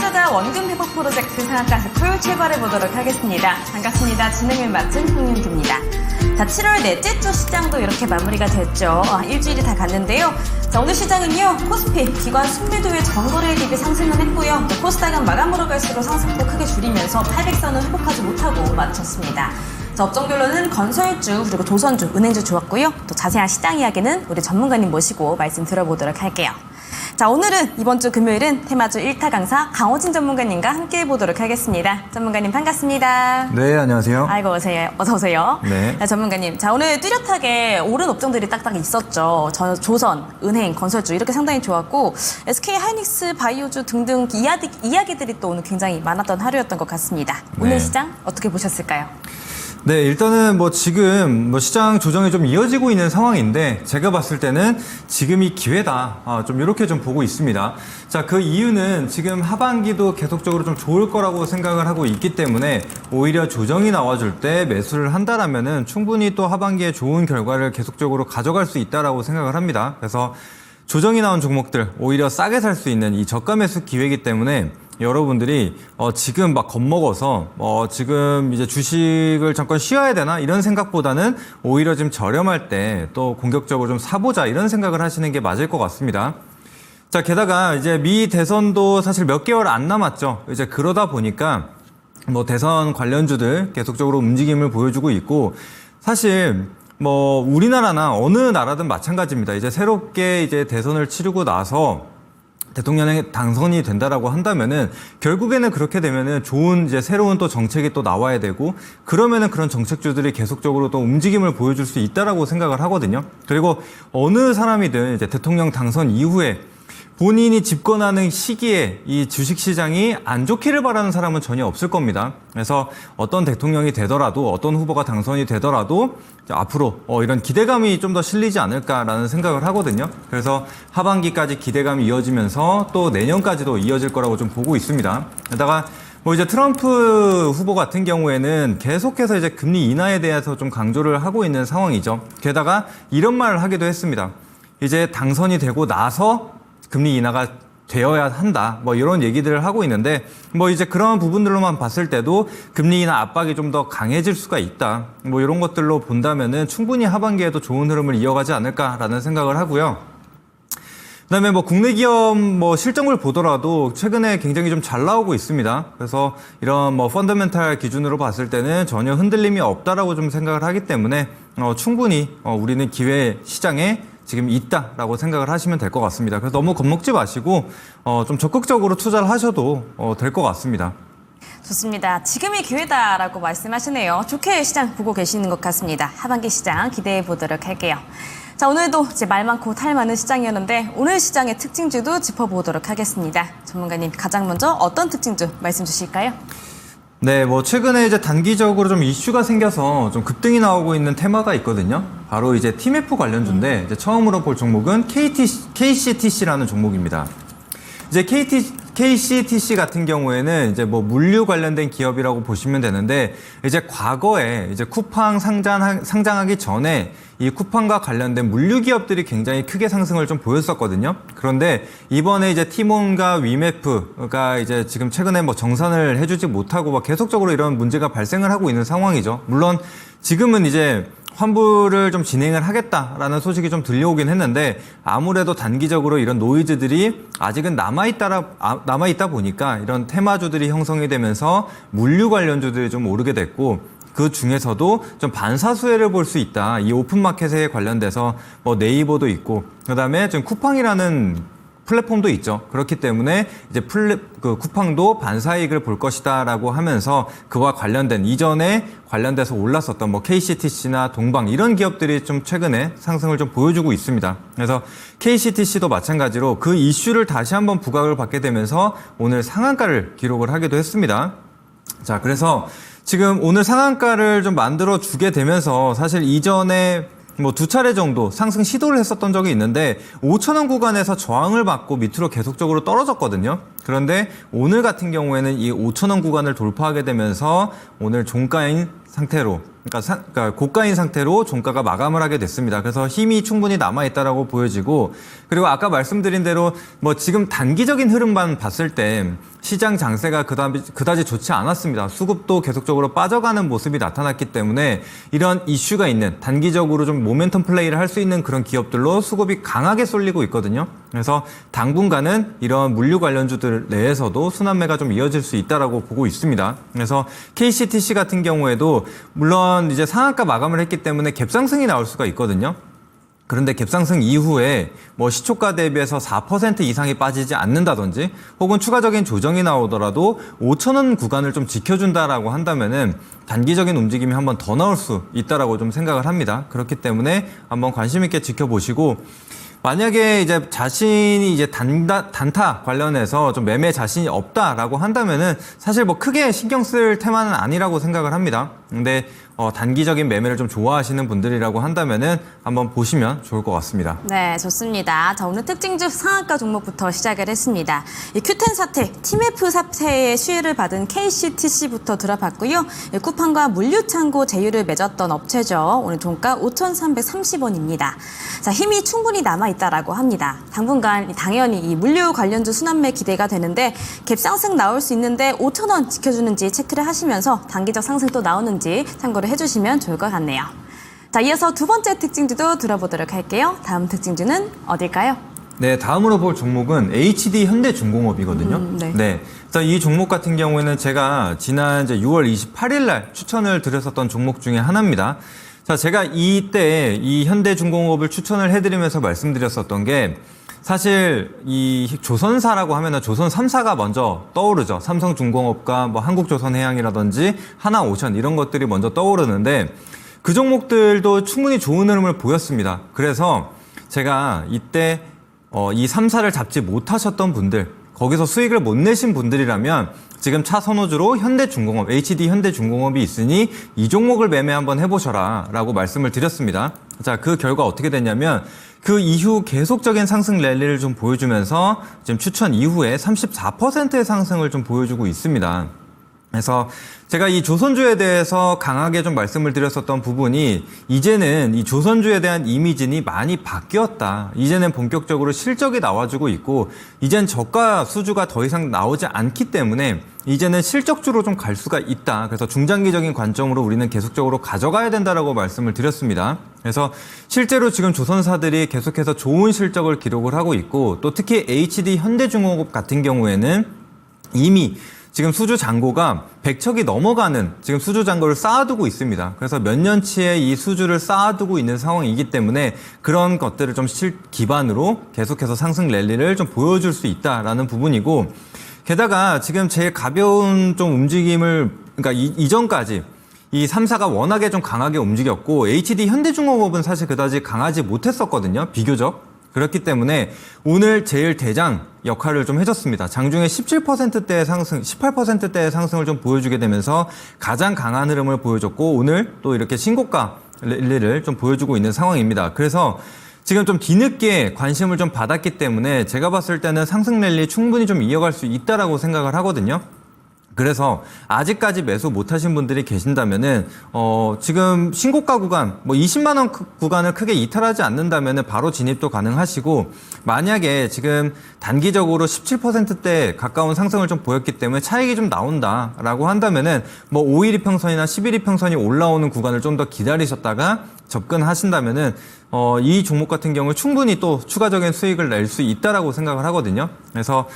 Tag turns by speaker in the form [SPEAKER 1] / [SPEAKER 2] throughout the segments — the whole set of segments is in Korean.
[SPEAKER 1] 삼성전자 원금 회복 프로젝트 상한가 흑불 출발해보도록 하겠습니다. 반갑습니다. 진행을 맡은 홍윤기입니다. 자, 7월 넷째 주 시장도 이렇게 마무리가 됐죠. 일주일이 다 갔는데요. 자, 오늘 시장은요, 코스피 기관 순매도의 전거래에 대비 상승을 했고요. 코스닥은 마감으로 갈수록 상승폭 크게 줄이면서 800선을 회복하지 못하고 마쳤습니다. 자, 업종별로는 건설주, 그리고 조선주, 은행주 좋았고요. 또 자세한 시장 이야기는 우리 전문가님 모시고 말씀 들어보도록 할게요. 자, 오늘은 이번 주 금요일은 테마주 1타 강사 강호진 전문가님과 함께 해보도록 하겠습니다. 전문가님 반갑습니다.
[SPEAKER 2] 네, 안녕하세요.
[SPEAKER 1] 아이고, 어서 오세요.
[SPEAKER 2] 네.
[SPEAKER 1] 자, 전문가님. 자, 오늘 뚜렷하게 오른 업종들이 딱딱 있었죠. 조선, 은행, 건설주 이렇게 상당히 좋았고 SK 하이닉스, 바이오주 등등 이야기들이 또 오늘 굉장히 많았던 하루였던 것 같습니다. 오늘
[SPEAKER 2] 네.
[SPEAKER 1] 시장 어떻게 보셨을까요?
[SPEAKER 2] 네, 일단은 지금 시장 조정이 좀 이어지고 있는 상황인데 제가 봤을 때는 지금이 기회다. 좀 이렇게 좀 보고 있습니다. 자, 그 이유는 지금 하반기도 계속적으로 좀 좋을 거라고 생각을 하고 있기 때문에 오히려 조정이 나와줄 때 매수를 한다라면은 충분히 또 하반기에 좋은 결과를 계속적으로 가져갈 수 있다라고 생각을 합니다. 그래서 조정이 나온 종목들 오히려 싸게 살 수 있는 이 저가 매수 기회이기 때문에 여러분들이 지금 막 겁먹어서 지금 이제 주식을 잠깐 쉬어야 되나 이런 생각보다는 오히려 지금 저렴할 때 또 공격적으로 좀 사보자 이런 생각을 하시는 게 맞을 것 같습니다. 자, 게다가 이제 미 대선도 사실 몇 개월 안 남았죠. 이제 그러다 보니까 대선 관련주들 계속적으로 움직임을 보여주고 있고 사실 우리나라나 어느 나라든 마찬가지입니다. 이제 새롭게 이제 대선을 치르고 나서 대통령에 당선이 된다라고 한다면은 결국에는 그렇게 되면은 좋은 이제 새로운 또 정책이 또 나와야 되고 그러면은 그런 정책주들이 계속적으로 또 움직임을 보여줄 수 있다라고 생각을 하거든요. 그리고 어느 사람이든 이제 대통령 당선 이후에 본인이 집권하는 시기에 이 주식시장이 안 좋기를 바라는 사람은 전혀 없을 겁니다. 그래서 어떤 대통령이 되더라도 어떤 후보가 당선이 되더라도 앞으로 이런 기대감이 좀 더 실리지 않을까라는 생각을 하거든요. 그래서 하반기까지 기대감이 이어지면서 또 내년까지도 이어질 거라고 좀 보고 있습니다. 게다가 이제 트럼프 후보 같은 경우에는 계속해서 이제 금리 인하에 대해서 좀 강조를 하고 있는 상황이죠. 게다가 이런 말을 하기도 했습니다. 이제 당선이 되고 나서 금리 인하가 되어야 한다. 이런 얘기들을 하고 있는데, 이제 그런 부분들로만 봤을 때도 금리 인하 압박이 좀 더 강해질 수가 있다. 이런 것들로 본다면은 충분히 하반기에도 좋은 흐름을 이어가지 않을까라는 생각을 하고요. 그다음에 국내 기업 실적을 보더라도 최근에 굉장히 좀 잘 나오고 있습니다. 그래서 이런 펀더멘탈 기준으로 봤을 때는 전혀 흔들림이 없다라고 좀 생각을 하기 때문에 충분히 우리는 기회 시장에 지금 있다라고 생각을 하시면 될 것 같습니다. 그래서 너무 겁먹지 마시고 좀 적극적으로 투자를 하셔도 될 것 같습니다.
[SPEAKER 1] 좋습니다. 지금이 기회다라고 말씀하시네요. 좋게 시장 보고 계시는 것 같습니다. 하반기 시장 기대해 보도록 할게요. 자, 오늘도 이제 말 많고 탈 많은 시장이었는데 오늘 시장의 특징주도 짚어보도록 하겠습니다. 전문가님 가장 먼저 어떤 특징주 말씀 주실까요?
[SPEAKER 2] 네, 최근에 이제 단기적으로 좀 이슈가 생겨서 좀 급등이 나오고 있는 테마가 있거든요. 바로 이제 TMF 관련주인데 이제 처음으로 볼 종목은 KCTC라는 종목입니다. 이제 KCTC 같은 경우에는 이제 물류 관련된 기업이라고 보시면 되는데 이제 과거에 이제 쿠팡 상장하기 전에 이 쿠팡과 관련된 물류 기업들이 굉장히 크게 상승을 좀 보였었거든요. 그런데 이번에 이제 티몬과 위메프가 이제 지금 최근에 정산을 해주지 못하고 계속적으로 이런 문제가 발생을 하고 있는 상황이죠. 물론 지금은 이제 환불을 좀 진행을 하겠다라는 소식이 좀 들려오긴 했는데 아무래도 단기적으로 이런 노이즈들이 아직은 남아있다 보니까 이런 테마주들이 형성이 되면서 물류 관련주들이 좀 오르게 됐고 그 중에서도 좀 반사수혜를 볼 수 있다. 이 오픈마켓에 관련돼서 네이버도 있고 그다음에 지금 쿠팡이라는 플랫폼도 있죠. 그렇기 때문에 이제 쿠팡도 반사이익을 볼 것이다라고 하면서 그와 관련된 이전에 관련돼서 올랐었던 KCTC나 동방 이런 기업들이 좀 최근에 상승을 좀 보여주고 있습니다. 그래서 KCTC도 마찬가지로 그 이슈를 다시 한번 부각을 받게 되면서 오늘 상한가를 기록을 하기도 했습니다. 자, 그래서 지금 오늘 상한가를 좀 만들어 주게 되면서 사실 이전에 두 차례 정도 상승 시도를 했었던 적이 있는데 5,000원 구간에서 저항을 받고 밑으로 계속적으로 떨어졌거든요. 그런데 오늘 같은 경우에는 이 5,000원 구간을 돌파하게 되면서 오늘 종가인 상태로 그러니까 고가인 상태로 종가가 마감을 하게 됐습니다. 그래서 힘이 충분히 남아있다라고 보여지고 그리고 아까 말씀드린 대로 지금 단기적인 흐름만 봤을 때 시장 장세가 그다지 좋지 않았습니다. 수급도 계속적으로 빠져가는 모습이 나타났기 때문에 이런 이슈가 있는 단기적으로 좀 모멘텀 플레이를 할 수 있는 그런 기업들로 수급이 강하게 쏠리고 있거든요. 그래서 당분간은 이런 물류 관련주들 내에서도 순환매가 좀 이어질 수 있다라고 보고 있습니다. 그래서 KCTC 같은 경우에도 물론 이제 상한가 마감을 했기 때문에 갭상승이 나올 수가 있거든요. 그런데 갭상승 이후에 뭐 시초가 대비해서 4% 이상이 빠지지 않는다든지 혹은 추가적인 조정이 나오더라도 5,000원 구간을 좀 지켜준다라고 한다면은 단기적인 움직임이 한번 더 나올 수 있다라고 좀 생각을 합니다. 그렇기 때문에 한번 관심 있게 지켜보시고 만약에 이제 자신이 이제 단타 관련해서 좀 매매 자신이 없다라고 한다면은 사실 뭐 크게 신경 쓸 테마는 아니라고 생각을 합니다. 근데 단기적인 매매를 좀 좋아하시는 분들이라고 한다면은 한번 보시면 좋을 것 같습니다.
[SPEAKER 1] 네, 좋습니다. 자, 오늘 특징주 상한가 종목부터 시작을 했습니다. 이 큐텐 사태, TMF 사태의 수혜를 받은 KCTC부터 들어봤고요. 쿠팡과 물류창고 제휴를 맺었던 업체죠. 오늘 종가 5,330원입니다. 자, 힘이 충분히 남아있다라고 합니다. 당분간 당연히 이 물류 관련주 순환매 기대가 되는데 갭상승 나올 수 있는데 5,000원 지켜주는지 체크를 하시면서 단기적 상승 또 나오는지 참고를 해주시면 좋을 것 같네요. 자, 이어서 두 번째 특징주도 들어보도록 할게요. 다음 특징주는 어딜까요?
[SPEAKER 2] 네, 다음으로 볼 종목은 HD 현대중공업이거든요.
[SPEAKER 1] 네.
[SPEAKER 2] 그래서 이 종목 같은 경우에는 제가 지난 이제 6월 28일 날 추천을 드렸었던 종목 중에 하나입니다. 자, 제가 이때 이 현대중공업을 추천을 해드리면서 말씀드렸었던 게 사실 이 조선사라고 하면은 조선 3사가 먼저 떠오르죠. 삼성중공업과 뭐 한국조선해양이라든지 하나오션 이런 것들이 먼저 떠오르는데 그 종목들도 충분히 좋은 흐름을 보였습니다. 그래서 제가 이때 이 3사를 잡지 못하셨던 분들, 거기서 수익을 못 내신 분들이라면 지금 차선호주로 현대중공업, HD 현대중공업이 있으니 이 종목을 매매 한번 해보셔라 라고 말씀을 드렸습니다. 자, 그 결과 어떻게 됐냐면 그 이후 계속적인 상승 랠리를 좀 보여주면서 지금 추천 이후에 34%의 상승을 좀 보여주고 있습니다. 그래서 제가 이 조선주에 대해서 강하게 좀 말씀을 드렸었던 부분이 이제는 이 조선주에 대한 이미지는 많이 바뀌었다. 이제는 본격적으로 실적이 나와주고 있고 이젠 저가 수주가 더 이상 나오지 않기 때문에 이제는 실적주로 좀 갈 수가 있다. 그래서 중장기적인 관점으로 우리는 계속적으로 가져가야 된다라고 말씀을 드렸습니다. 그래서 실제로 지금 조선사들이 계속해서 좋은 실적을 기록을 하고 있고 또 특히 HD 현대중공업 같은 경우에는 이미 지금 수주 잔고가 100척이 넘어가는 지금 수주 잔고를 쌓아두고 있습니다. 그래서 몇 년치의 이 수주를 쌓아두고 있는 상황이기 때문에 그런 것들을 좀 기반으로 계속해서 상승 랠리를 좀 보여줄 수 있다라는 부분이고 게다가 지금 제일 가벼운 좀 움직임을 그러니까 이전까지 이 3사가 워낙에 좀 강하게 움직였고 HD 현대중공업은 사실 그다지 강하지 못했었거든요. 비교적. 그렇기 때문에 오늘 제일 대장 역할을 좀 해줬습니다. 장중에 17%대의 상승, 18%대의 상승을 좀 보여주게 되면서 가장 강한 흐름을 보여줬고 오늘 또 이렇게 신고가 랠리를 좀 보여주고 있는 상황입니다. 그래서 지금 좀 뒤늦게 관심을 좀 받았기 때문에 제가 봤을 때는 상승 랠리 충분히 좀 이어갈 수 있다라고 생각을 하거든요. 그래서 아직까지 매수 못하신 분들이 계신다면은 지금 신고가 구간 뭐 20만 원 구간을 크게 이탈하지 않는다면은 바로 진입도 가능하시고 만약에 지금 단기적으로 17%대 가까운 상승을 좀 보였기 때문에 차익이 좀 나온다라고 한다면은 뭐 5일 이평선이나 10일 이평선이 올라오는 구간을 좀 더 기다리셨다가 접근하신다면은 이 종목 같은 경우 충분히 또 추가적인 수익을 낼 수 있다라고 생각을 하거든요. 그래서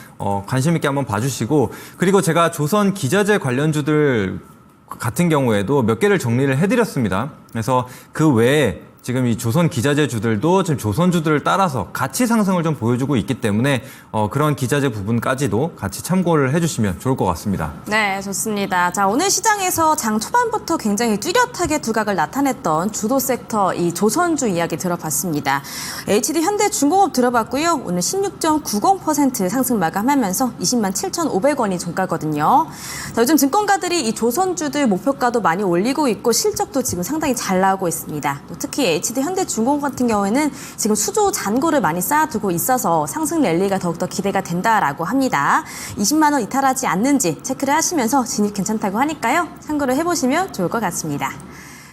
[SPEAKER 2] 관심 있게 한번 봐주시고 그리고 제가 조선 기자재 관련주들 같은 경우에도 몇 개를 정리를 해드렸습니다. 그래서 그 외에 지금 이 조선 기자재주들도 지금 조선주들을 따라서 같이 상승을 좀 보여주고 있기 때문에 그런 기자재 부분까지도 같이 참고를 해주시면 좋을 것 같습니다.
[SPEAKER 1] 네, 좋습니다. 자, 오늘 시장에서 장 초반부터 굉장히 뚜렷하게 두각을 나타냈던 주도 섹터 이 조선주 이야기 들어봤습니다. HD 현대중공업 들어봤고요. 오늘 16.90% 상승 마감하면서 20만 7,500원이 종가거든요. 자, 요즘 증권가들이 이 조선주들 목표가도 많이 올리고 있고 실적도 지금 상당히 잘 나오고 있습니다. 또 특히 HD 현대중공업 같은 경우에는 지금 수조 잔고를 많이 쌓아두고 있어서 상승 랠리가 더욱더 기대가 된다라고 합니다. 20만 원 이탈하지 않는지 체크를 하시면서 진입 괜찮다고 하니까요. 참고를 해보시면 좋을 것 같습니다.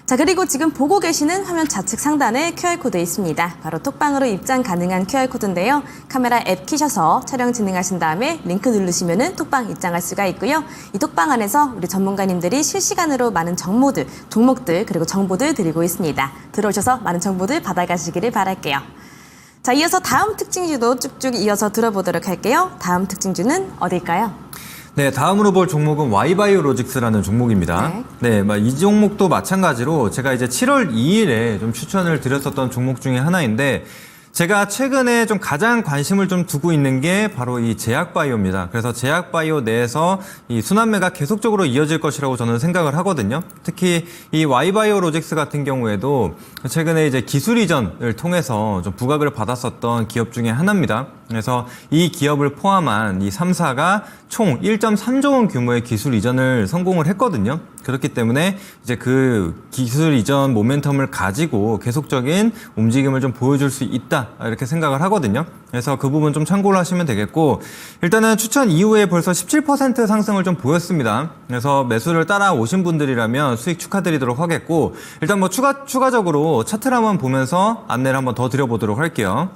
[SPEAKER 1] 자, 그리고 지금 보고 계시는 화면 좌측 상단에 QR코드 있습니다. 바로 톡방으로 입장 가능한 QR코드인데요. 카메라 앱 키셔서 촬영 진행하신 다음에 링크 누르시면은 톡방 입장할 수가 있고요. 이 톡방 안에서 우리 전문가님들이 실시간으로 많은 정보들, 종목들, 그리고 정보들 드리고 있습니다. 들어오셔서 많은 정보들 받아가시기를 바랄게요. 자, 이어서 다음 특징주도 쭉쭉 이어서 들어보도록 할게요. 다음 특징주는 어딜까요?
[SPEAKER 2] 네, 다음으로 볼 종목은 Y바이오로직스라는 종목입니다. 네, 이 종목도 마찬가지로 제가 이제 7월 2일에 좀 추천을 드렸었던 종목 중에 하나인데, 제가 최근에 좀 가장 관심을 좀 두고 있는 게 바로 이 제약바이오입니다. 그래서 제약바이오 내에서 이 순환매가 계속적으로 이어질 것이라고 저는 생각을 하거든요. 특히 이 Y바이오로직스 같은 경우에도 최근에 이제 기술 이전을 통해서 좀 부각을 받았었던 기업 중에 하나입니다. 그래서 이 기업을 포함한 이 3사가 총 1.3조 원 규모의 기술 이전을 성공을 했거든요. 그렇기 때문에 이제 그 기술 이전 모멘텀을 가지고 계속적인 움직임을 좀 보여줄 수 있다, 이렇게 생각을 하거든요. 그래서 그 부분 좀 참고를 하시면 되겠고, 일단은 추천 이후에 벌써 17% 상승을 좀 보였습니다. 그래서 매수를 따라오신 분들이라면 수익 축하드리도록 하겠고, 일단 뭐 추가적으로 차트를 한번 보면서 안내를 한번 더 드려보도록 할게요.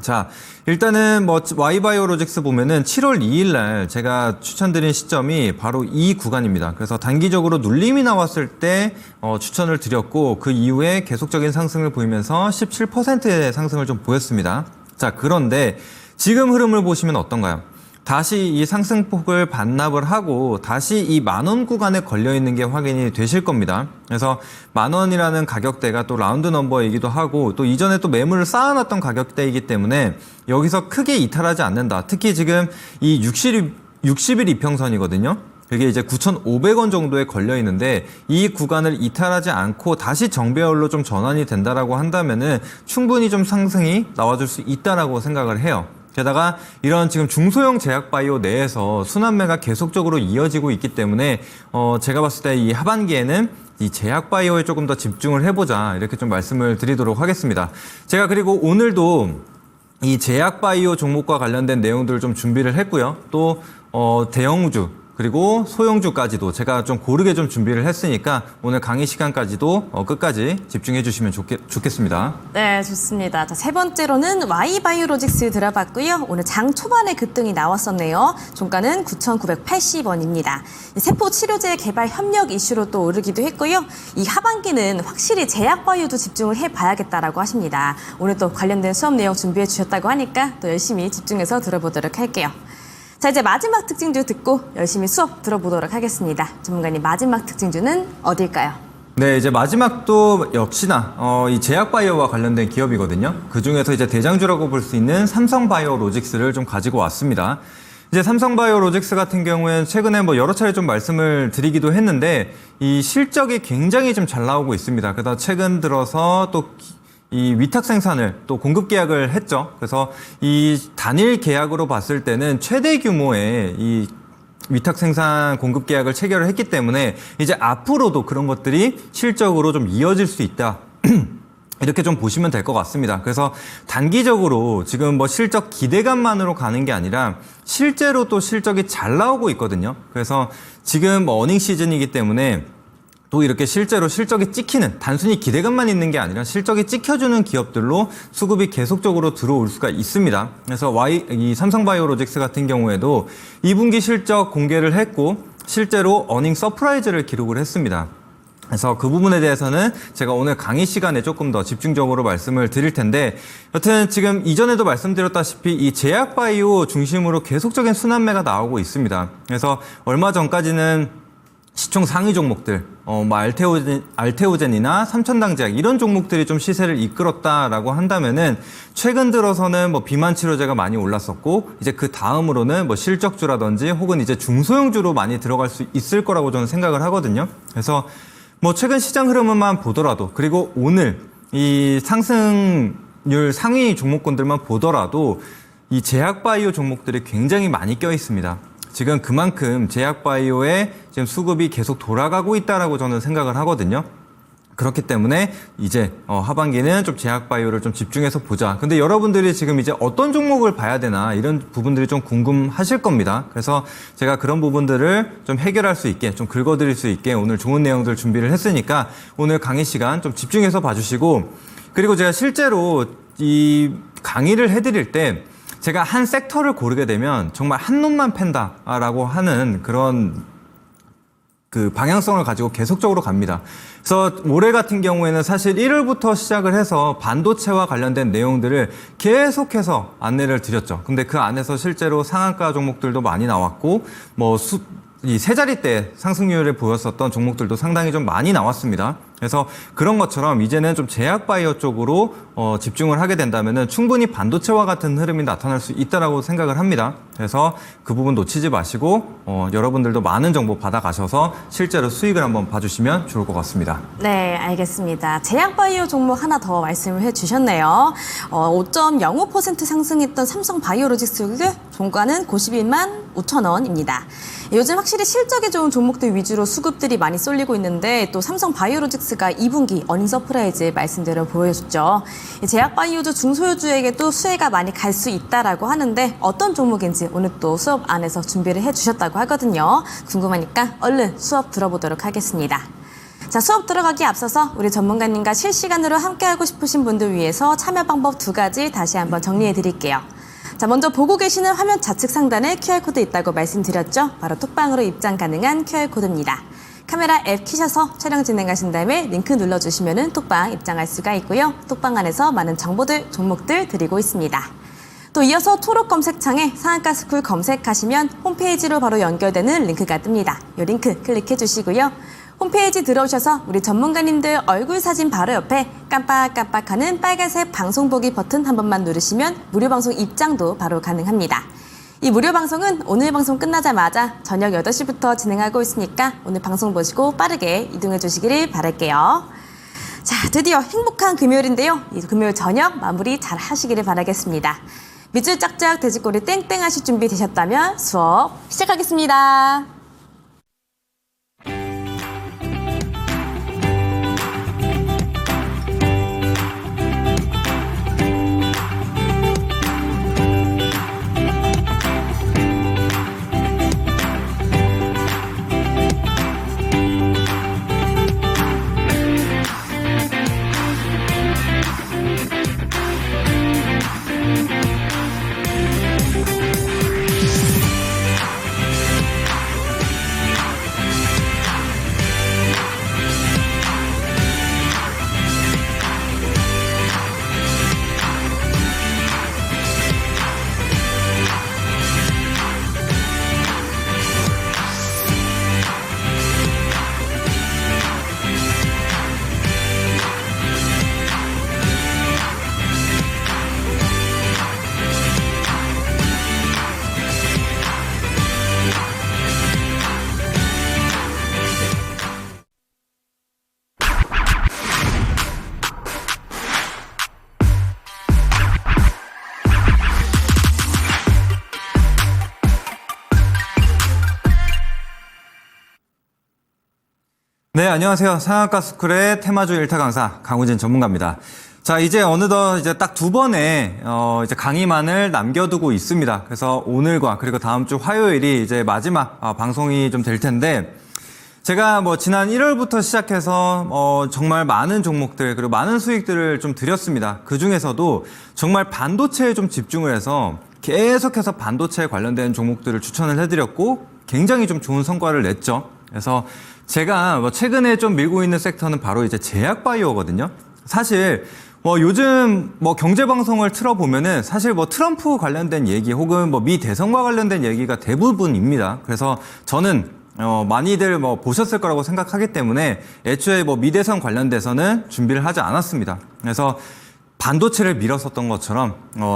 [SPEAKER 2] 자, 일단은 뭐 Y바이오로직스 보면은 7월 2일 날 제가 추천드린 시점이 바로 이 구간입니다. 그래서 단기적으로 눌림이 나왔을 때 추천을 드렸고, 그 이후에 계속적인 상승을 보이면서 17%의 상승을 좀 보였습니다. 자, 그런데 지금 흐름을 보시면 어떤가요? 다시 이 상승폭을 반납을 하고 다시 이 10,000원 구간에 걸려 있는 게 확인이 되실 겁니다. 그래서 10,000원이라는 가격대가 또 라운드 넘버이기도 하고, 또 이전에 또 매물을 쌓아놨던 가격대이기 때문에 여기서 크게 이탈하지 않는다. 특히 지금 이 60일 이평선이거든요. 그게 이제 9,500원 정도에 걸려 있는데, 이 구간을 이탈하지 않고 다시 정배열로 좀 전환이 된다라고 한다면은 충분히 좀 상승이 나와줄 수 있다라고 생각을 해요. 게다가 이런 지금 중소형 제약바이오 내에서 순환매가 계속적으로 이어지고 있기 때문에 제가 봤을 때 이 하반기에는 이 제약바이오에 조금 더 집중을 해보자, 이렇게 좀 말씀을 드리도록 하겠습니다. 제가 그리고 오늘도 이 제약바이오 종목과 관련된 내용들을 좀 준비를 했고요. 또 대형주 그리고 소형주까지도 제가 좀 고르게 좀 준비를 했으니까 오늘 강의 시간까지도 끝까지 집중해 주시면 좋겠습니다.
[SPEAKER 1] 네, 좋습니다. 자, 세 번째로는 Y바이오로직스 들어봤고요. 오늘 장 초반에 급등이 나왔었네요. 종가는 9,980원입니다. 세포 치료제 개발 협력 이슈로 또 오르기도 했고요. 이 하반기는 확실히 제약바이오도 집중을 해봐야겠다라고 하십니다. 오늘 또 관련된 수업 내용 준비해 주셨다고 하니까 또 열심히 집중해서 들어보도록 할게요. 자, 이제 마지막 특징주 듣고 열심히 수업 들어보도록 하겠습니다. 전문가님, 마지막 특징주는 어딜까요?
[SPEAKER 2] 네, 이제 마지막도 역시나 이 제약바이오와 관련된 기업이거든요. 그 중에서 이제 대장주라고 볼 수 있는 삼성바이오로직스를 좀 가지고 왔습니다. 이제 삼성바이오로직스 같은 경우에는 최근에 뭐 여러 차례 좀 말씀을 드리기도 했는데, 이 실적이 굉장히 좀 잘 나오고 있습니다. 그래서 최근 들어서 또 이 위탁 생산을 또 공급 계약을 했죠. 그래서 이 단일 계약으로 봤을 때는 최대 규모의 이 위탁 생산 공급 계약을 체결을 했기 때문에 이제 앞으로도 그런 것들이 실적으로 좀 이어질 수 있다. 이렇게 좀 보시면 될 것 같습니다. 그래서 단기적으로 지금 뭐 실적 기대감만으로 가는 게 아니라 실제로 또 실적이 잘 나오고 있거든요. 그래서 지금 뭐 어닝 시즌이기 때문에 또 이렇게 실제로 실적이 찍히는, 단순히 기대감만 있는 게 아니라 실적이 찍혀주는 기업들로 수급이 계속적으로 들어올 수가 있습니다. 그래서 이 삼성바이오로직스 같은 경우에도 2분기 실적 공개를 했고 실제로 어닝 서프라이즈를 기록을 했습니다. 그래서 그 부분에 대해서는 제가 오늘 강의 시간에 조금 더 집중적으로 말씀을 드릴 텐데, 여튼 지금 이전에도 말씀드렸다시피 이 제약바이오 중심으로 계속적인 순환매가 나오고 있습니다. 그래서 얼마 전까지는 시총 상위 종목들, 알테오젠이나 삼천당제약 이런 종목들이 좀 시세를 이끌었다라고 한다면은, 최근 들어서는 뭐 비만 치료제가 많이 올랐었고, 이제 그 다음으로는 뭐 실적주라든지 혹은 이제 중소형주로 많이 들어갈 수 있을 거라고 저는 생각을 하거든요. 그래서 뭐 최근 시장 흐름만 보더라도, 그리고 오늘 이 상승률 상위 종목군들만 보더라도 이 제약바이오 종목들이 굉장히 많이 껴 있습니다. 지금 그만큼 제약바이오의 지금 수급이 계속 돌아가고 있다라고 저는 생각을 하거든요. 그렇기 때문에 이제 하반기는 좀 제약바이오를 좀 집중해서 보자. 근데 여러분들이 지금 이제 어떤 종목을 봐야 되나 이런 부분들이 좀 궁금하실 겁니다. 그래서 제가 그런 부분들을 좀 해결할 수 있게 좀 긁어드릴 수 있게 오늘 좋은 내용들 준비를 했으니까 오늘 강의 시간 좀 집중해서 봐주시고, 그리고 제가 실제로 이 강의를 해드릴 때 제가 한 섹터를 고르게 되면 정말 한 놈만 팬다라고 하는 그런 그 방향성을 가지고 계속적으로 갑니다. 그래서 올해 같은 경우에는 사실 1월부터 시작을 해서 반도체와 관련된 내용들을 계속해서 안내를 드렸죠. 근데 그 안에서 실제로 상한가 종목들도 많이 나왔고, 이 세 자리대 상승률을 보였었던 종목들도 상당히 좀 많이 나왔습니다. 그래서 그런 것처럼 이제는 좀 제약바이오 쪽으로 집중을 하게 된다면은 충분히 반도체와 같은 흐름이 나타날 수 있다라고 생각을 합니다. 그래서 그 부분 놓치지 마시고 여러분들도 많은 정보 받아가셔서 실제로 수익을 한번 봐주시면 좋을 것 같습니다.
[SPEAKER 1] 네, 알겠습니다. 제약바이오 종목 하나 더 말씀을 해주셨네요. 5.05% 상승했던 삼성바이오로직스 종가는 91만 5천 원입니다. 요즘 확실히 실적이 좋은 종목들 위주로 수급들이 많이 쏠리고 있는데 또 삼성바이오로직스가 2분기 어닝 서프라이즈 말씀대로 보여줬죠. 제약바이오주 중소유주에게도 수혜가 많이 갈 수 있다라고 하는데 어떤 종목인지 오늘 또 수업 안에서 준비를 해주셨다고 하거든요. 궁금하니까 얼른 수업 들어보도록 하겠습니다. 자, 수업 들어가기 앞서서 우리 전문가님과 실시간으로 함께하고 싶으신 분들 위해서 참여 방법 2가지 다시 한번 정리해 드릴게요. 자, 먼저 보고 계시는 화면 좌측 상단에 QR코드 있다고 말씀드렸죠. 바로 톡방으로 입장 가능한 QR코드입니다. 카메라 앱 키셔서 촬영 진행하신 다음에 링크 눌러주시면 톡방 입장할 수가 있고요. 톡방 안에서 많은 정보들, 종목들 드리고 있습니다. 또 이어서 토록 검색창에 상한가 스쿨 검색하시면 홈페이지로 바로 연결되는 링크가 뜹니다. 이 링크 클릭해 주시고요. 홈페이지 들어오셔서 우리 전문가님들 얼굴 사진 바로 옆에 깜빡깜빡하는 빨간색 방송 보기 버튼 한 번만 누르시면 무료 방송 입장도 바로 가능합니다. 이 무료 방송은 오늘 방송 끝나자마자 저녁 8시부터 진행하고 있으니까 오늘 방송 보시고 빠르게 이동해 주시기를 바랄게요. 자, 드디어 행복한 금요일인데요. 이 금요일 저녁 마무리 잘 하시기를 바라겠습니다. 밑줄 짝짝 돼지꼬리 땡땡 하실 준비 되셨다면 수업 시작하겠습니다.
[SPEAKER 2] 네, 안녕하세요. 상한가 스쿨의 테마주 1타 강사 강우진 전문가입니다. 자, 이제 어느덧 이제 딱 2번의 이제 강의만을 남겨두고 있습니다. 그래서 오늘과 그리고 다음 주 화요일이 이제 마지막 방송이 좀 될 텐데, 제가 지난 1월부터 시작해서 정말 많은 종목들 그리고 많은 수익들을 좀 드렸습니다. 그 중에서도 정말 반도체에 좀 집중을 해서 계속해서 반도체에 관련된 종목들을 추천을 해드렸고 굉장히 좀 좋은 성과를 냈죠. 그래서 제가 최근에 좀 밀고 있는 섹터는 바로 이제 제약바이오거든요. 사실 요즘 경제방송을 틀어보면은 사실 트럼프 관련된 얘기 혹은 미 대선과 관련된 얘기가 대부분입니다. 그래서 저는 많이들 보셨을 거라고 생각하기 때문에 애초에 미 대선 관련돼서는 준비를 하지 않았습니다. 그래서 반도체를 밀었었던 것처럼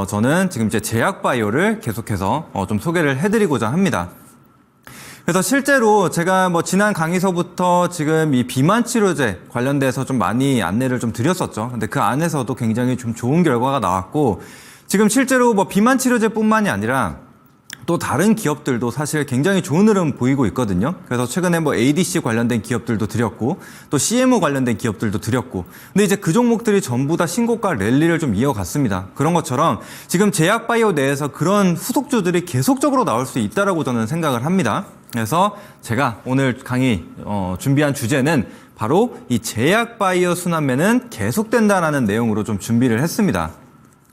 [SPEAKER 2] 저는 지금 이제 제약바이오를 계속해서 좀 소개를 해드리고자 합니다. 그래서 실제로 제가 지난 강의서부터 지금 이 비만 치료제 관련돼서 좀 많이 안내를 좀 드렸었죠. 근데 그 안에서도 굉장히 좀 좋은 결과가 나왔고, 지금 실제로 비만 치료제뿐만이 아니라 또 다른 기업들도 사실 굉장히 좋은 흐름 보이고 있거든요. 그래서 최근에 뭐 ADC 관련된 기업들도 드렸고 또 CMO 관련된 기업들도 드렸고 근데 이제 그 종목들이 전부 다 신고가 랠리를 좀 이어갔습니다. 그런 것처럼 지금 제약바이오 내에서 그런 후속주들이 계속적으로 나올 수 있다라고 저는 생각을 합니다. 그래서 제가 오늘 강의 준비한 주제는 바로 이 제약바이오 순환매는 계속된다라는 내용으로 좀 준비를 했습니다.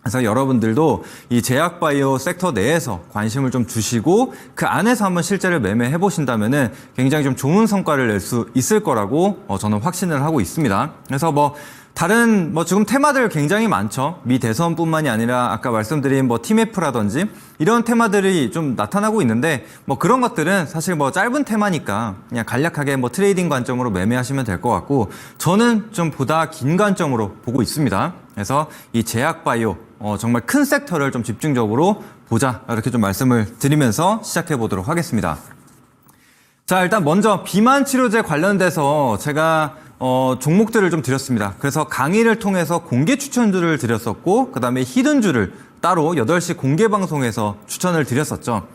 [SPEAKER 2] 그래서 여러분들도 이 제약바이오 섹터 내에서 관심을 좀 주시고 그 안에서 한번 실제로 매매해 보신다면은 굉장히 좀 좋은 성과를 낼 수 있을 거라고 저는 확신을 하고 있습니다. 그래서 다른 지금 테마들 굉장히 많죠. 미 대선뿐만이 아니라 아까 말씀드린 TMF라든지 이런 테마들이 좀 나타나고 있는데 그런 것들은 사실 짧은 테마니까 그냥 간략하게 트레이딩 관점으로 매매하시면 될 것 같고 저는 좀 보다 긴 관점으로 보고 있습니다. 그래서 이 제약바이오 정말 큰 섹터를 좀 집중적으로 보자 이렇게 좀 말씀을 드리면서 시작해 보도록 하겠습니다. 자, 일단 먼저 비만 치료제 관련돼서 제가 종목들을 좀 드렸습니다. 그래서 강의를 통해서 공개 추천주를 드렸었고 그다음에 히든주를 따로 8시 공개 방송에서 추천을 드렸었죠.